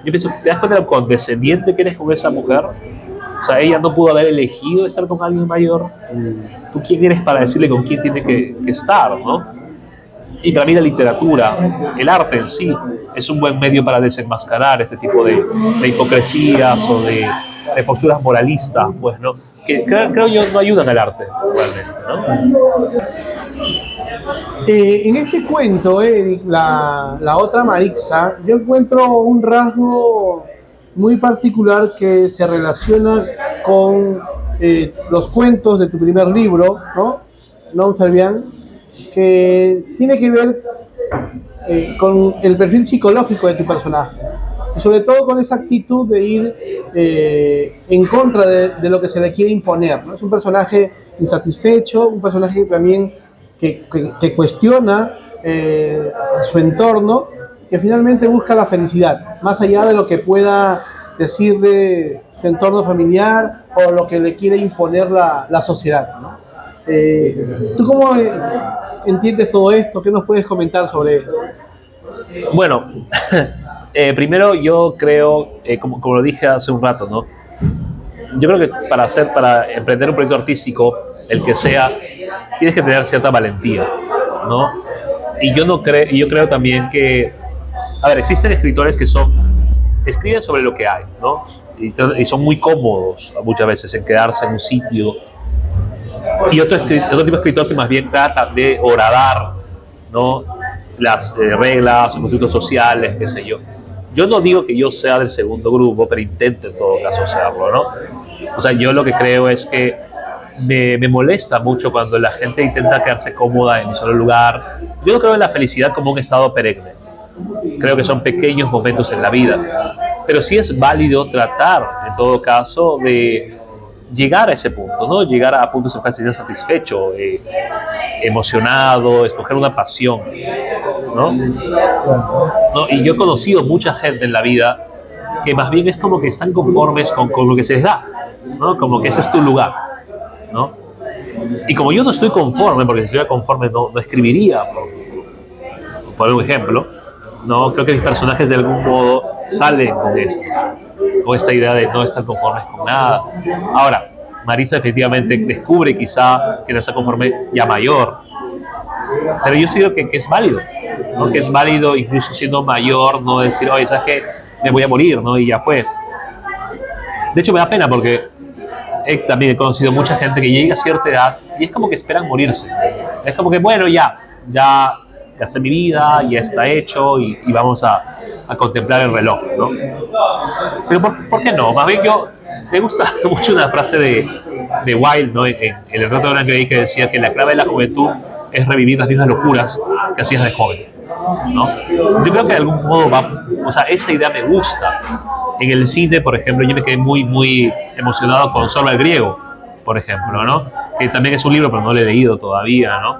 Yo pienso, ¿te das cuenta de lo condescendiente que eres con esa mujer? O sea, ella no pudo haber elegido estar con alguien mayor. ¿Tú quién eres para decirle con quién tiene que estar, no? Y para mí la literatura, el arte en sí, es un buen medio para desenmascarar este tipo de hipocresías o de posturas moralistas, pues, ¿no? que creo yo no ayudan al arte, realmente, ¿no? En este cuento, Eric, la otra Marixa, yo encuentro un rasgo muy particular que se relaciona con los cuentos de tu primer libro, ¿no? Non Serviam, que tiene que ver con el perfil psicológico de tu personaje. Y sobre todo con esa actitud de ir en contra de lo que se le quiere imponer, ¿no? Es un personaje insatisfecho, un personaje también que cuestiona su entorno, que finalmente busca la felicidad, más allá de lo que pueda decirle su entorno familiar o lo que le quiere imponer la sociedad, ¿no? ¿Tú cómo entiendes todo esto? ¿Qué nos puedes comentar sobre esto? Bueno, primero yo creo, como lo dije hace un rato, ¿no? Yo creo que para emprender un proyecto artístico, el que sea, tienes que tener cierta valentía, ¿no? Y yo creo también que, a ver, existen escritores que escriben sobre lo que hay, ¿no? Y son muy cómodos muchas veces en quedarse en un sitio. Y otro tipo de escritor que más bien trata de horadar, ¿no? Las reglas, los constructos sociales, qué sé yo. Yo no digo que yo sea del segundo grupo, pero intento en todo caso serlo, ¿no? O sea, yo lo que creo es que me molesta mucho cuando la gente intenta quedarse cómoda en un solo lugar. Yo no creo en la felicidad como un estado perenne. Creo que son pequeños momentos en la vida. Pero sí es válido tratar, en todo caso, de llegar a ese punto, ¿no? Llegar a puntos en que se satisfecho, emocionado, escoger una pasión, ¿no? ¿No? Y yo he conocido mucha gente en la vida que más bien es como que están conformes con lo que se les da, ¿no? Como que ese es tu lugar, ¿no? Y como yo no estoy conforme, porque si estuviera conforme no escribiría, por un ejemplo, ¿no? Creo que mis personajes de algún modo salen con esto, con esta idea de no estar conformes con nada. Ahora, Marisa efectivamente descubre quizá que no está conforme ya mayor, pero yo sí creo que es válido, ¿no? Que es válido incluso siendo mayor, no decir, oye, ¿sabes qué? Me voy a morir, ¿no? Y ya fue. De hecho, me da pena porque también he conocido mucha gente que llega a cierta edad y es como que esperan morirse. Es como que, bueno, ya gasté mi vida, ya está hecho y vamos a contemplar el reloj, ¿no? Pero ¿por qué no? Más bien me gusta mucho una frase de Wilde, ¿no? En el retrato de Dorian Gray, que decía que la clave de la juventud es revivir las mismas locuras que hacías de joven, ¿no? Yo creo que de algún modo o sea, esa idea me gusta. En el cine, por ejemplo, yo me quedé muy emocionado con Sorba el Griego, por ejemplo, ¿no? Que también es un libro, pero no lo he leído todavía, ¿no?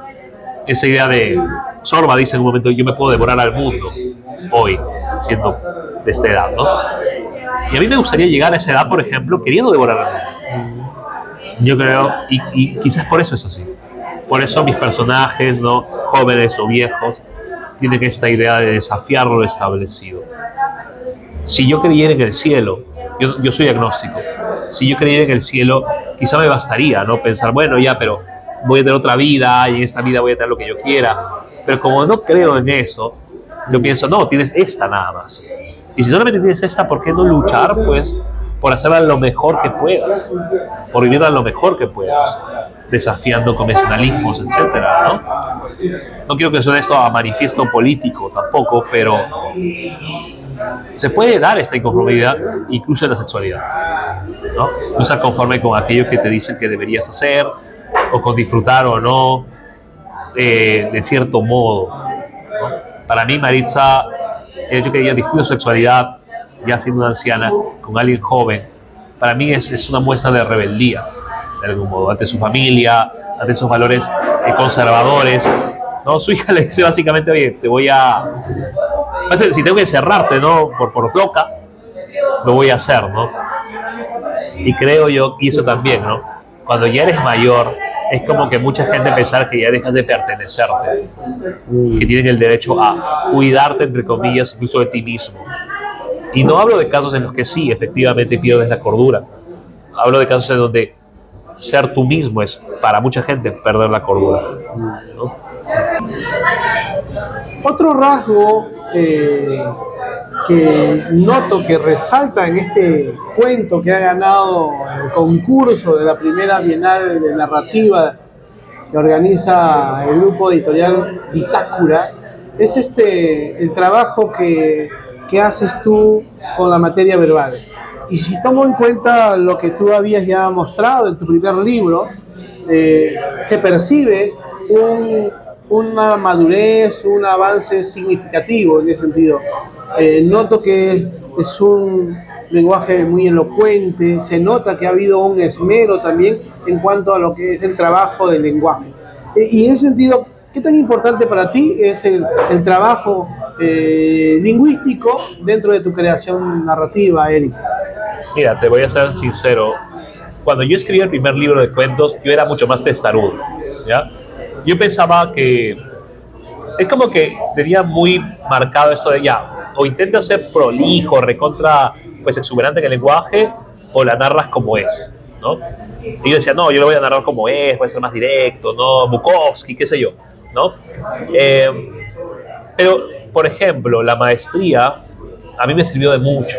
Esa idea de Sorba dice en un momento, yo me puedo devorar al mundo hoy, siendo de esta edad, ¿no? Y a mí me gustaría llegar a esa edad, por ejemplo, queriendo devorar al mundo. Yo creo, y quizás por eso es así. Por eso mis personajes, ¿no? Jóvenes o viejos, tienen esta idea de desafiar lo establecido. Si yo creyera en el cielo, yo soy agnóstico, si yo creyera en el cielo, quizá me bastaría, ¿no? Pensar, bueno, ya, pero voy a tener otra vida y en esta vida voy a tener lo que yo quiera. Pero como no creo en eso, yo pienso, no, tienes esta nada más. Y si solamente tienes esta, ¿por qué no luchar, pues, por hacerla lo mejor que puedas? Por vivirla lo mejor que puedas, desafiando convencionalismos, etcétera, ¿no? No quiero que suene esto a manifiesto político tampoco, pero se puede dar esta inconformidad incluso en la sexualidad, ¿no? No estar conforme con aquello que te dicen que deberías hacer, o con disfrutar o no, de cierto modo, ¿no? Para mí, Maritza, el hecho que ella disfrute su sexualidad, ya siendo una anciana, con alguien joven, para mí es una muestra de rebeldía, de algún modo, ante su familia, ante sus valores conservadores, ¿no? Su hija le dice básicamente, oye, si tengo que encerrarte, ¿no? Por loca, lo voy a hacer, ¿no? Y creo yo, y eso también, ¿no? Cuando ya eres mayor, es como que mucha gente pensar que ya dejas de pertenecerte, que tienen el derecho a cuidarte, entre comillas, incluso de ti mismo. Y no hablo de casos en los que sí, efectivamente pierdes la cordura. Hablo de casos en donde ser tú mismo es, para mucha gente, perder la cordura, ¿no? Otro rasgo que noto que resalta en este cuento que ha ganado el concurso de la primera Bienal de Narrativa que organiza el grupo editorial Bitácora, es el trabajo que haces tú con la materia verbal. Y si tomo en cuenta lo que tú habías ya mostrado en tu primer libro, se percibe una madurez, un avance significativo en ese sentido. Noto que es un lenguaje muy elocuente, se nota que ha habido un esmero también en cuanto a lo que es el trabajo del lenguaje. Y en ese sentido, ¿qué tan importante para ti es el trabajo lingüístico dentro de tu creación narrativa, Eric? Mira, te voy a ser sincero. Cuando yo escribí el primer libro de cuentos, yo era mucho más testarudo, ¿ya? Yo pensaba que es como que tenía muy marcado esto de ya, o intentas ser prolijo, recontra, pues exuberante en el lenguaje, o la narras como es, ¿no? Y yo decía, no, yo lo voy a narrar como es, voy a ser más directo, ¿no? Bukowski, qué sé yo, ¿no? Pero, por ejemplo, la maestría a mí me sirvió de mucho,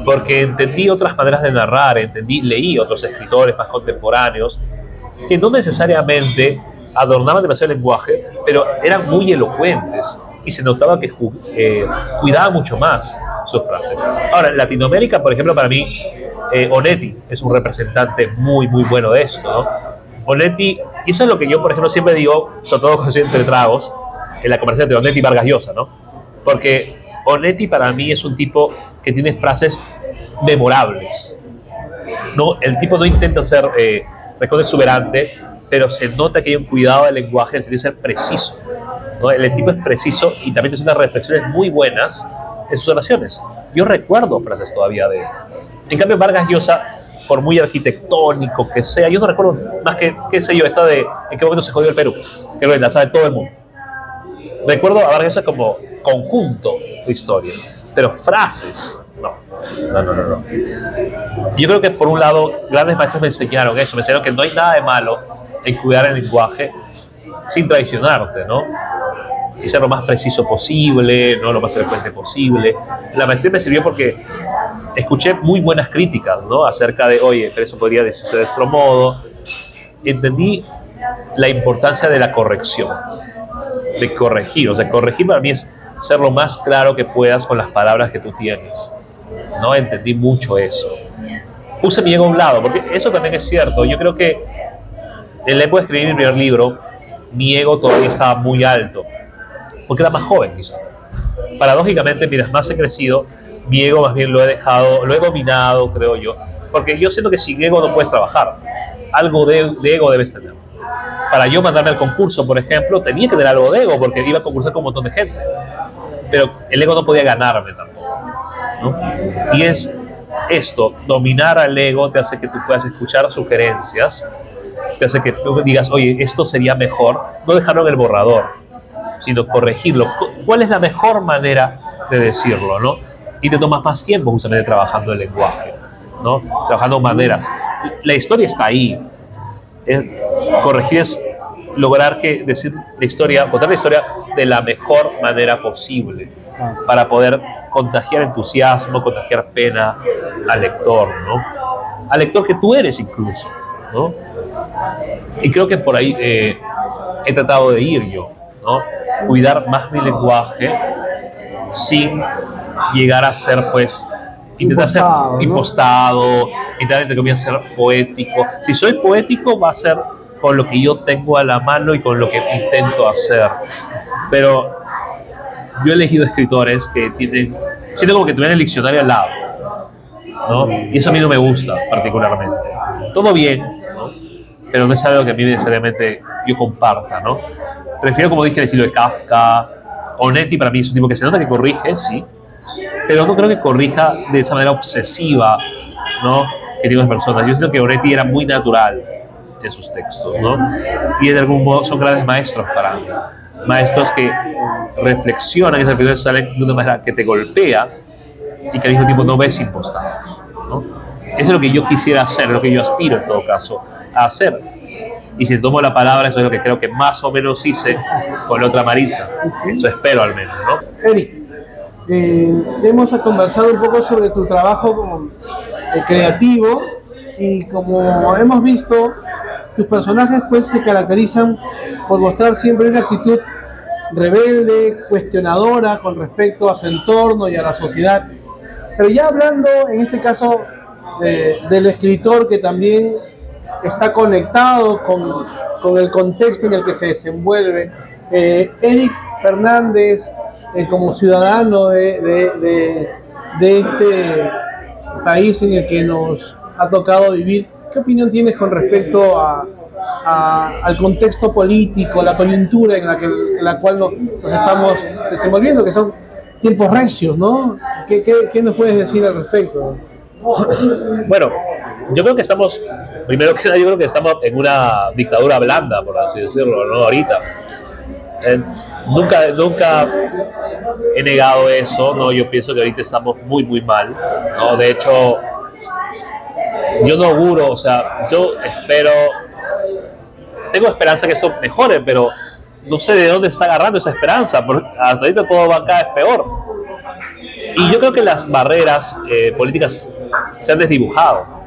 porque entendí otras maneras de narrar, leí otros escritores más contemporáneos, que no necesariamente adornaban demasiado el lenguaje, pero eran muy elocuentes y se notaba que cuidaban mucho más sus frases. Ahora, en Latinoamérica, por ejemplo, para mí, Onetti es un representante muy, muy bueno de esto, ¿no? Onetti, y eso es lo que yo, por ejemplo, siempre digo, sobre todo cuando estoy entre tragos, en la conversación entre Onetti y Vargas Llosa, ¿no? Porque Onetti para mí es un tipo que tiene frases memorables, ¿no? El tipo no intenta ser recontra exuberante, pero se nota que hay un cuidado del lenguaje en el sentido de ser preciso, ¿no? El tipo es preciso y también tiene unas reflexiones muy buenas en sus oraciones. Yo recuerdo frases todavía de él. En cambio, Vargas Llosa, por muy arquitectónico que sea, yo no recuerdo más que, qué sé yo, esta de en qué momento se jodió el Perú, que lo sabe todo el mundo. Recuerdo a Vargas Llosa como conjunto de historias, pero frases, no. Yo creo que por un lado, grandes maestros me enseñaron eso, me enseñaron que no hay nada de malo en cuidar el lenguaje sin traicionarte, ¿no? Y ser lo más preciso posible, ¿no? Lo más elocuente posible. La maestría me sirvió porque escuché muy buenas críticas, ¿no? Acerca de, oye, pero eso podría decirse de otro modo. Entendí la importancia de la corrección, de corregir. O sea, corregir para mí es ser lo más claro que puedas con las palabras que tú tienes, ¿no? Entendí mucho eso. Puse mi ego a un lado, porque eso también es cierto. Yo creo que en la época de escribir mi primer libro, mi ego todavía estaba muy alto, porque era más joven quizá. Paradójicamente, mientras más he crecido, mi ego más bien lo he dejado, lo he dominado, creo yo, porque yo siento que sin ego no puedes trabajar. Algo de ego debes tener. Para yo mandarme al concurso, por ejemplo, tenía que tener algo de ego, porque iba a concursar con un montón de gente. Pero el ego no podía ganarme tampoco, ¿no? Y es esto, dominar al ego te hace que tú puedas escuchar sugerencias, te hace que tú digas, oye, esto sería mejor, no dejarlo en el borrador, sino corregirlo. ¿Cuál es la mejor manera de decirlo, no? Y te tomas más tiempo justamente trabajando el lenguaje, ¿no? Trabajando maneras. La historia está ahí. Corregir es lograr que decir la historia, contar la historia de la mejor manera posible para poder contagiar entusiasmo, contagiar pena al lector, ¿no? Al lector que tú eres incluso, ¿no? Y creo que por ahí he tratado de ir yo, ¿no? Cuidar más mi lenguaje sin llegar a ser, pues, intentar ser impostado, intentar, entre comillas, ser poético. Si soy poético, va a ser con lo que yo tengo a la mano y con lo que intento hacer. Pero yo he elegido escritores que tienen, siento como que tuvieran el diccionario al lado, ¿no? Y eso a mí no me gusta particularmente. Todo bien, ¿no? Pero no es algo que a mí necesariamente yo comparta, ¿no? Prefiero, como dije, el estilo de Kafka. Onetti para mí es un tipo que se nota que corrige, sí, pero no creo que corrija de esa manera obsesiva, ¿no? Que digo las personas. Yo siento que Onetti era muy natural en sus textos, ¿no? Y de algún modo son grandes maestros para mí. Maestros que reflexionan, esas reflexiones salen de una manera que te golpea y que al mismo tiempo no ves impostados, ¿no? Eso es lo que yo quisiera hacer, lo que yo aspiro en todo caso a hacer. Y si tomo la palabra, eso es lo que creo que más o menos hice con la otra Maritza. Eso espero al menos, ¿no? Eric, Hemos conversado un poco sobre tu trabajo como, creativo, y como hemos visto, tus personajes pues se caracterizan por mostrar siempre una actitud rebelde, cuestionadora con respecto a su entorno y a la sociedad. Pero ya hablando en este caso del escritor que también está conectado con el contexto en el que se desenvuelve, Eric Fernández, como ciudadano de este país en el que nos ha tocado vivir, ¿qué opinión tienes con respecto al contexto político, la coyuntura en la cual nos estamos desenvolviendo, que son tiempos recios, ¿no? ¿Qué nos puedes decir al respecto? Bueno, yo creo que estamos, primero que nada, yo creo que estamos en una dictadura blanda, por así decirlo, ¿no? Ahorita. Nunca he negado eso, ¿no? Yo pienso que ahorita estamos muy, muy mal, ¿no? De hecho, yo no auguro, o sea, yo espero, tengo esperanza que esto mejore, pero no sé de dónde está agarrando esa esperanza, porque hasta ahorita todo va cada vez peor. Y yo creo que las barreras políticas se han desdibujado.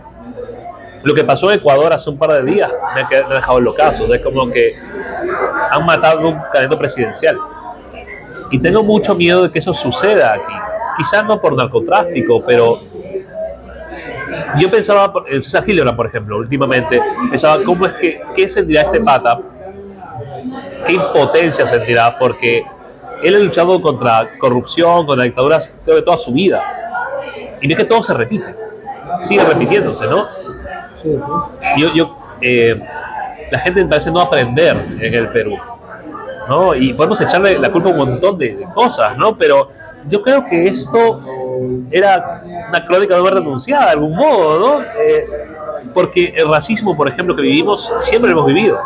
Lo que pasó en Ecuador hace un par de días me ha dejado locazo. O sea, es como que han matado un candidato presidencial. Y tengo mucho miedo de que eso suceda aquí. Quizás no por narcotráfico, pero yo pensaba en César Gillibrand, por ejemplo, últimamente, pensaba cómo es que, qué sentirá este pata, qué impotencia sentirá, porque él ha luchado contra corrupción, contra dictaduras toda su vida. Y ve que todo se repite, sigue repitiéndose, ¿no? Sí, pues. La gente me parece no aprender en el Perú, ¿no? Y podemos echarle la culpa a un montón de cosas, ¿no? Pero yo creo que esto era una crónica de haber denunciada de algún modo, ¿no? Porque el racismo, por ejemplo, que vivimos, siempre lo hemos vivido.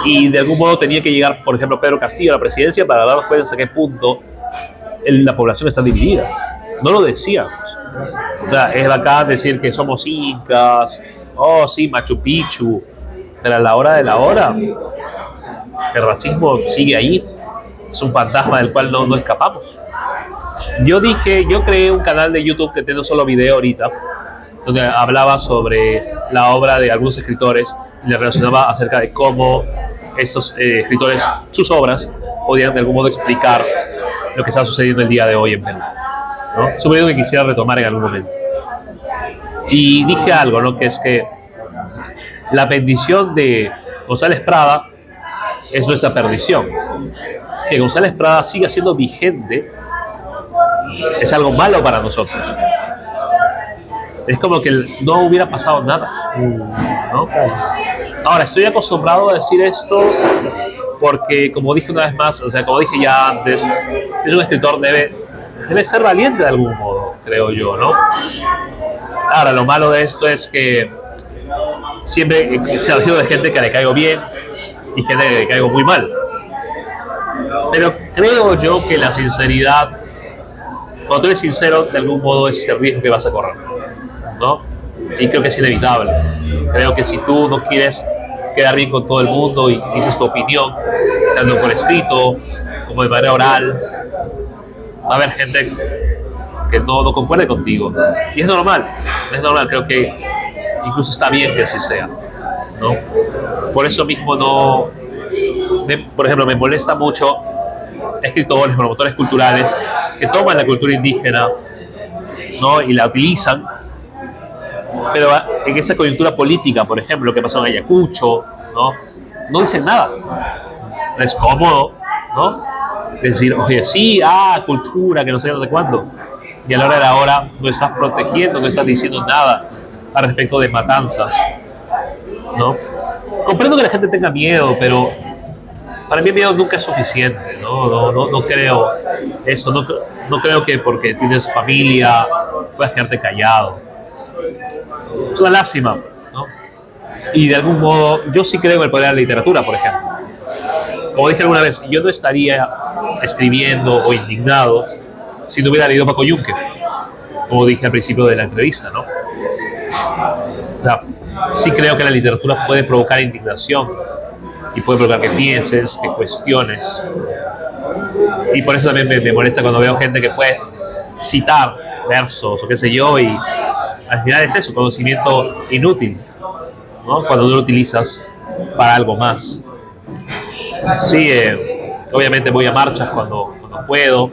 Y de algún modo tenía que llegar, por ejemplo, Pedro Castillo a la presidencia para darnos cuenta hasta qué punto la población está dividida. No lo decíamos. O sea, es bacán decir que somos incas, oh sí, Machu Picchu, pero a la hora de la hora, el racismo sigue ahí, es un fantasma del cual no escapamos. Yo creé un canal de YouTube que tiene solo video ahorita, donde hablaba sobre la obra de algunos escritores y le relacionaba acerca de cómo estos escritores, sus obras, podían de algún modo explicar lo que está sucediendo el día de hoy en Perú, ¿no? Es un video que quisiera retomar en algún momento. Y dije algo, ¿no? Que es que la bendición de González Prada es nuestra perdición. Que González Prada siga siendo vigente es algo malo para nosotros. Es como que no hubiera pasado nada, ¿no? Ahora, estoy acostumbrado a decir esto porque, como dije una vez más, o sea, como dije ya antes, es un escritor debe ser valiente de algún modo, creo yo, ¿no? Ahora, lo malo de esto es que siempre se ha habido de gente que le caigo bien y gente que le caigo muy mal. Pero creo yo que la sinceridad, cuando tú eres sincero, de algún modo es el riesgo que vas a correr, ¿no? Y creo que es inevitable. Creo que si tú no quieres quedar bien con todo el mundo y dices tu opinión, tanto por escrito como de manera oral, va a haber gente que no concuerde contigo. Y es normal, creo que incluso está bien que así sea, ¿no? Por eso mismo por ejemplo, me molesta mucho escritores, promotores culturales que toman la cultura indígena, ¿no? Y la utilizan, pero en esa coyuntura política, por ejemplo, lo que pasó en Ayacucho, no dicen nada. Es cómodo, ¿no? Decir, oye, sí, cultura, que no sé cuándo. Y a la hora de la hora no estás protegiendo, no estás diciendo nada al respecto de matanzas, ¿no? Comprendo que la gente tenga miedo, pero para mí el miedo nunca es suficiente, no creo eso, no creo que porque tienes familia puedas quedarte callado. Es una lástima, ¿no? Y de algún modo, yo sí creo en el poder de la literatura, por ejemplo. Como dije alguna vez, yo no estaría escribiendo o indignado si no hubiera leído Paco Yunque, como dije al principio de la entrevista, ¿no? O sea, sí creo que la literatura puede provocar indignación y puede provocar que pienses, que cuestiones. Y por eso también me molesta cuando veo gente que puede citar versos o qué sé yo, y al final es eso, conocimiento inútil, ¿no? Cuando no lo utilizas para algo más. Sí, obviamente voy a marchas cuando puedo.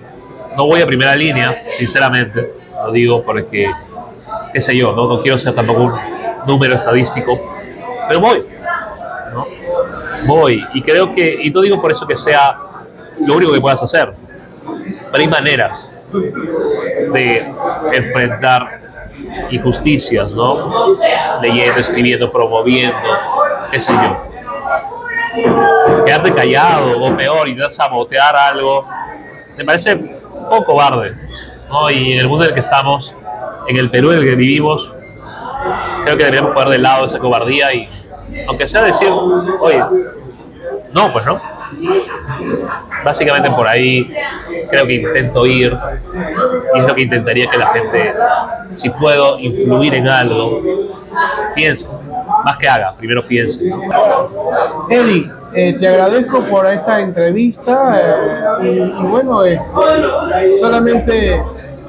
No voy a primera línea, sinceramente, lo digo porque, qué sé yo, no quiero ser tampoco un número estadístico, pero voy, ¿no? Voy, y creo que, y no digo por eso que sea lo único que puedas hacer, pero hay maneras de enfrentar injusticias, ¿no? Leyendo, escribiendo, promoviendo, qué sé yo. Quedarte callado o peor, intentar sabotear algo, me parece un poco cobarde, ¿no? Y en el mundo en el que estamos, en el Perú en el que vivimos, creo que deberíamos poner de lado esa cobardía y, aunque sea decir, oye, no, pues no. Básicamente por ahí creo que intento ir, y es lo que intentaría que la gente, si puedo influir en algo, piense, más que haga, primero piense. Eric, te agradezco por esta entrevista y bueno, solamente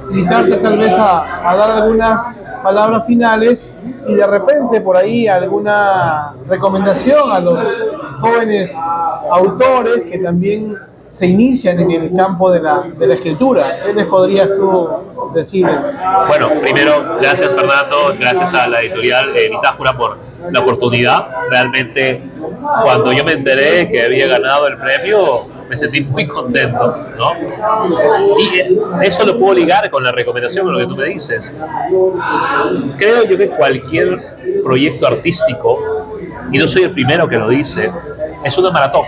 invitarte tal vez a dar algunas palabras finales y de repente por ahí alguna recomendación a los jóvenes autores que también se inician en el campo de la escritura. ¿Qué les podrías tú decir? Bueno, primero, gracias Fernando, gracias a la editorial Bitácora por la oportunidad. Realmente, cuando yo me enteré que había ganado el premio, me sentí muy contento, ¿no? Y eso lo puedo ligar con la recomendación, con lo que tú me dices. Creo yo que cualquier proyecto artístico, y no soy el primero que lo dice, es una maratón.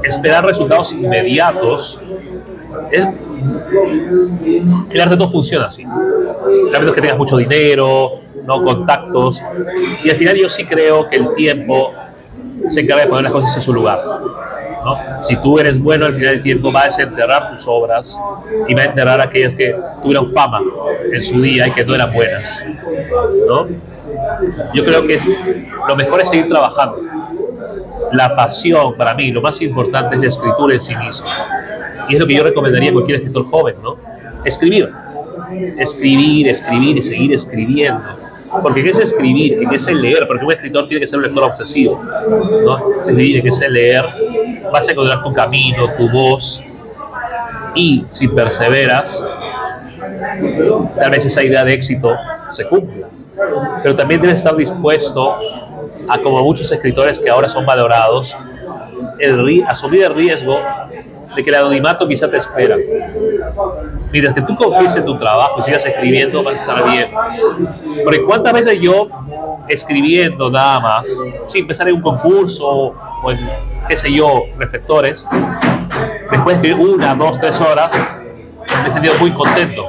Esperar resultados inmediatos el arte no funciona así. A menos que tengas mucho dinero, no contactos, y al final yo sí creo que el tiempo se encarga de poner las cosas en su lugar, ¿no? Si tú eres bueno, al final del tiempo va a desenterrar tus obras y va a enterrar aquellas que tuvieron fama en su día y que no eran buenas, ¿no? Yo creo que lo mejor es seguir trabajando. La pasión, para mí, lo más importante es la escritura en sí misma. Y es lo que yo recomendaría a cualquier escritor joven, ¿no? Escribir. Escribir, escribir y seguir escribiendo. Porque ¿qué es escribir? ¿Qué es el leer? Porque un escritor tiene que ser un lector obsesivo, ¿no? Escribir, ¿qué es el leer? Vas a encontrar tu camino, tu voz. Y si perseveras, tal vez esa idea de éxito se cumpla. Pero también debes estar dispuesto a, como muchos escritores que ahora son valorados, asumir el riesgo de que el anonimato quizá te espera. Mientras que tú confíes en tu trabajo y sigas escribiendo, vas a estar bien. Porque cuántas veces yo, escribiendo nada más, sin empezar en un concurso o en, qué sé yo, reflectores, después de escribir 1, 2, 3 horas, me he sentido muy contento.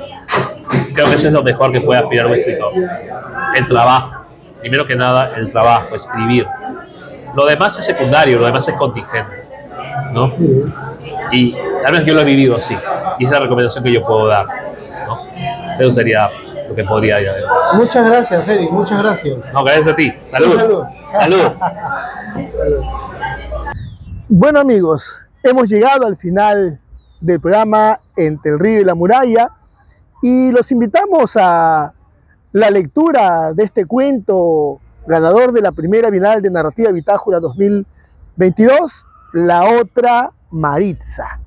Creo que eso es lo mejor que puede aspirar un escritor. El trabajo. Primero que nada, el trabajo, escribir. Lo demás es secundario, lo demás es contingente, ¿no? Y al menos yo lo he vivido así. Y es la recomendación que yo puedo dar, ¿no? Eso sería lo que podría decir. Muchas gracias, Eric, muchas gracias. No, gracias a ti. Salud. Salud. Salud. Bueno amigos, hemos llegado al final del programa Entre el Río y la Muralla y los invitamos a la lectura de este cuento ganador de la primera Bienal de Narrativa Bitácora 2022, La Otra Maritza.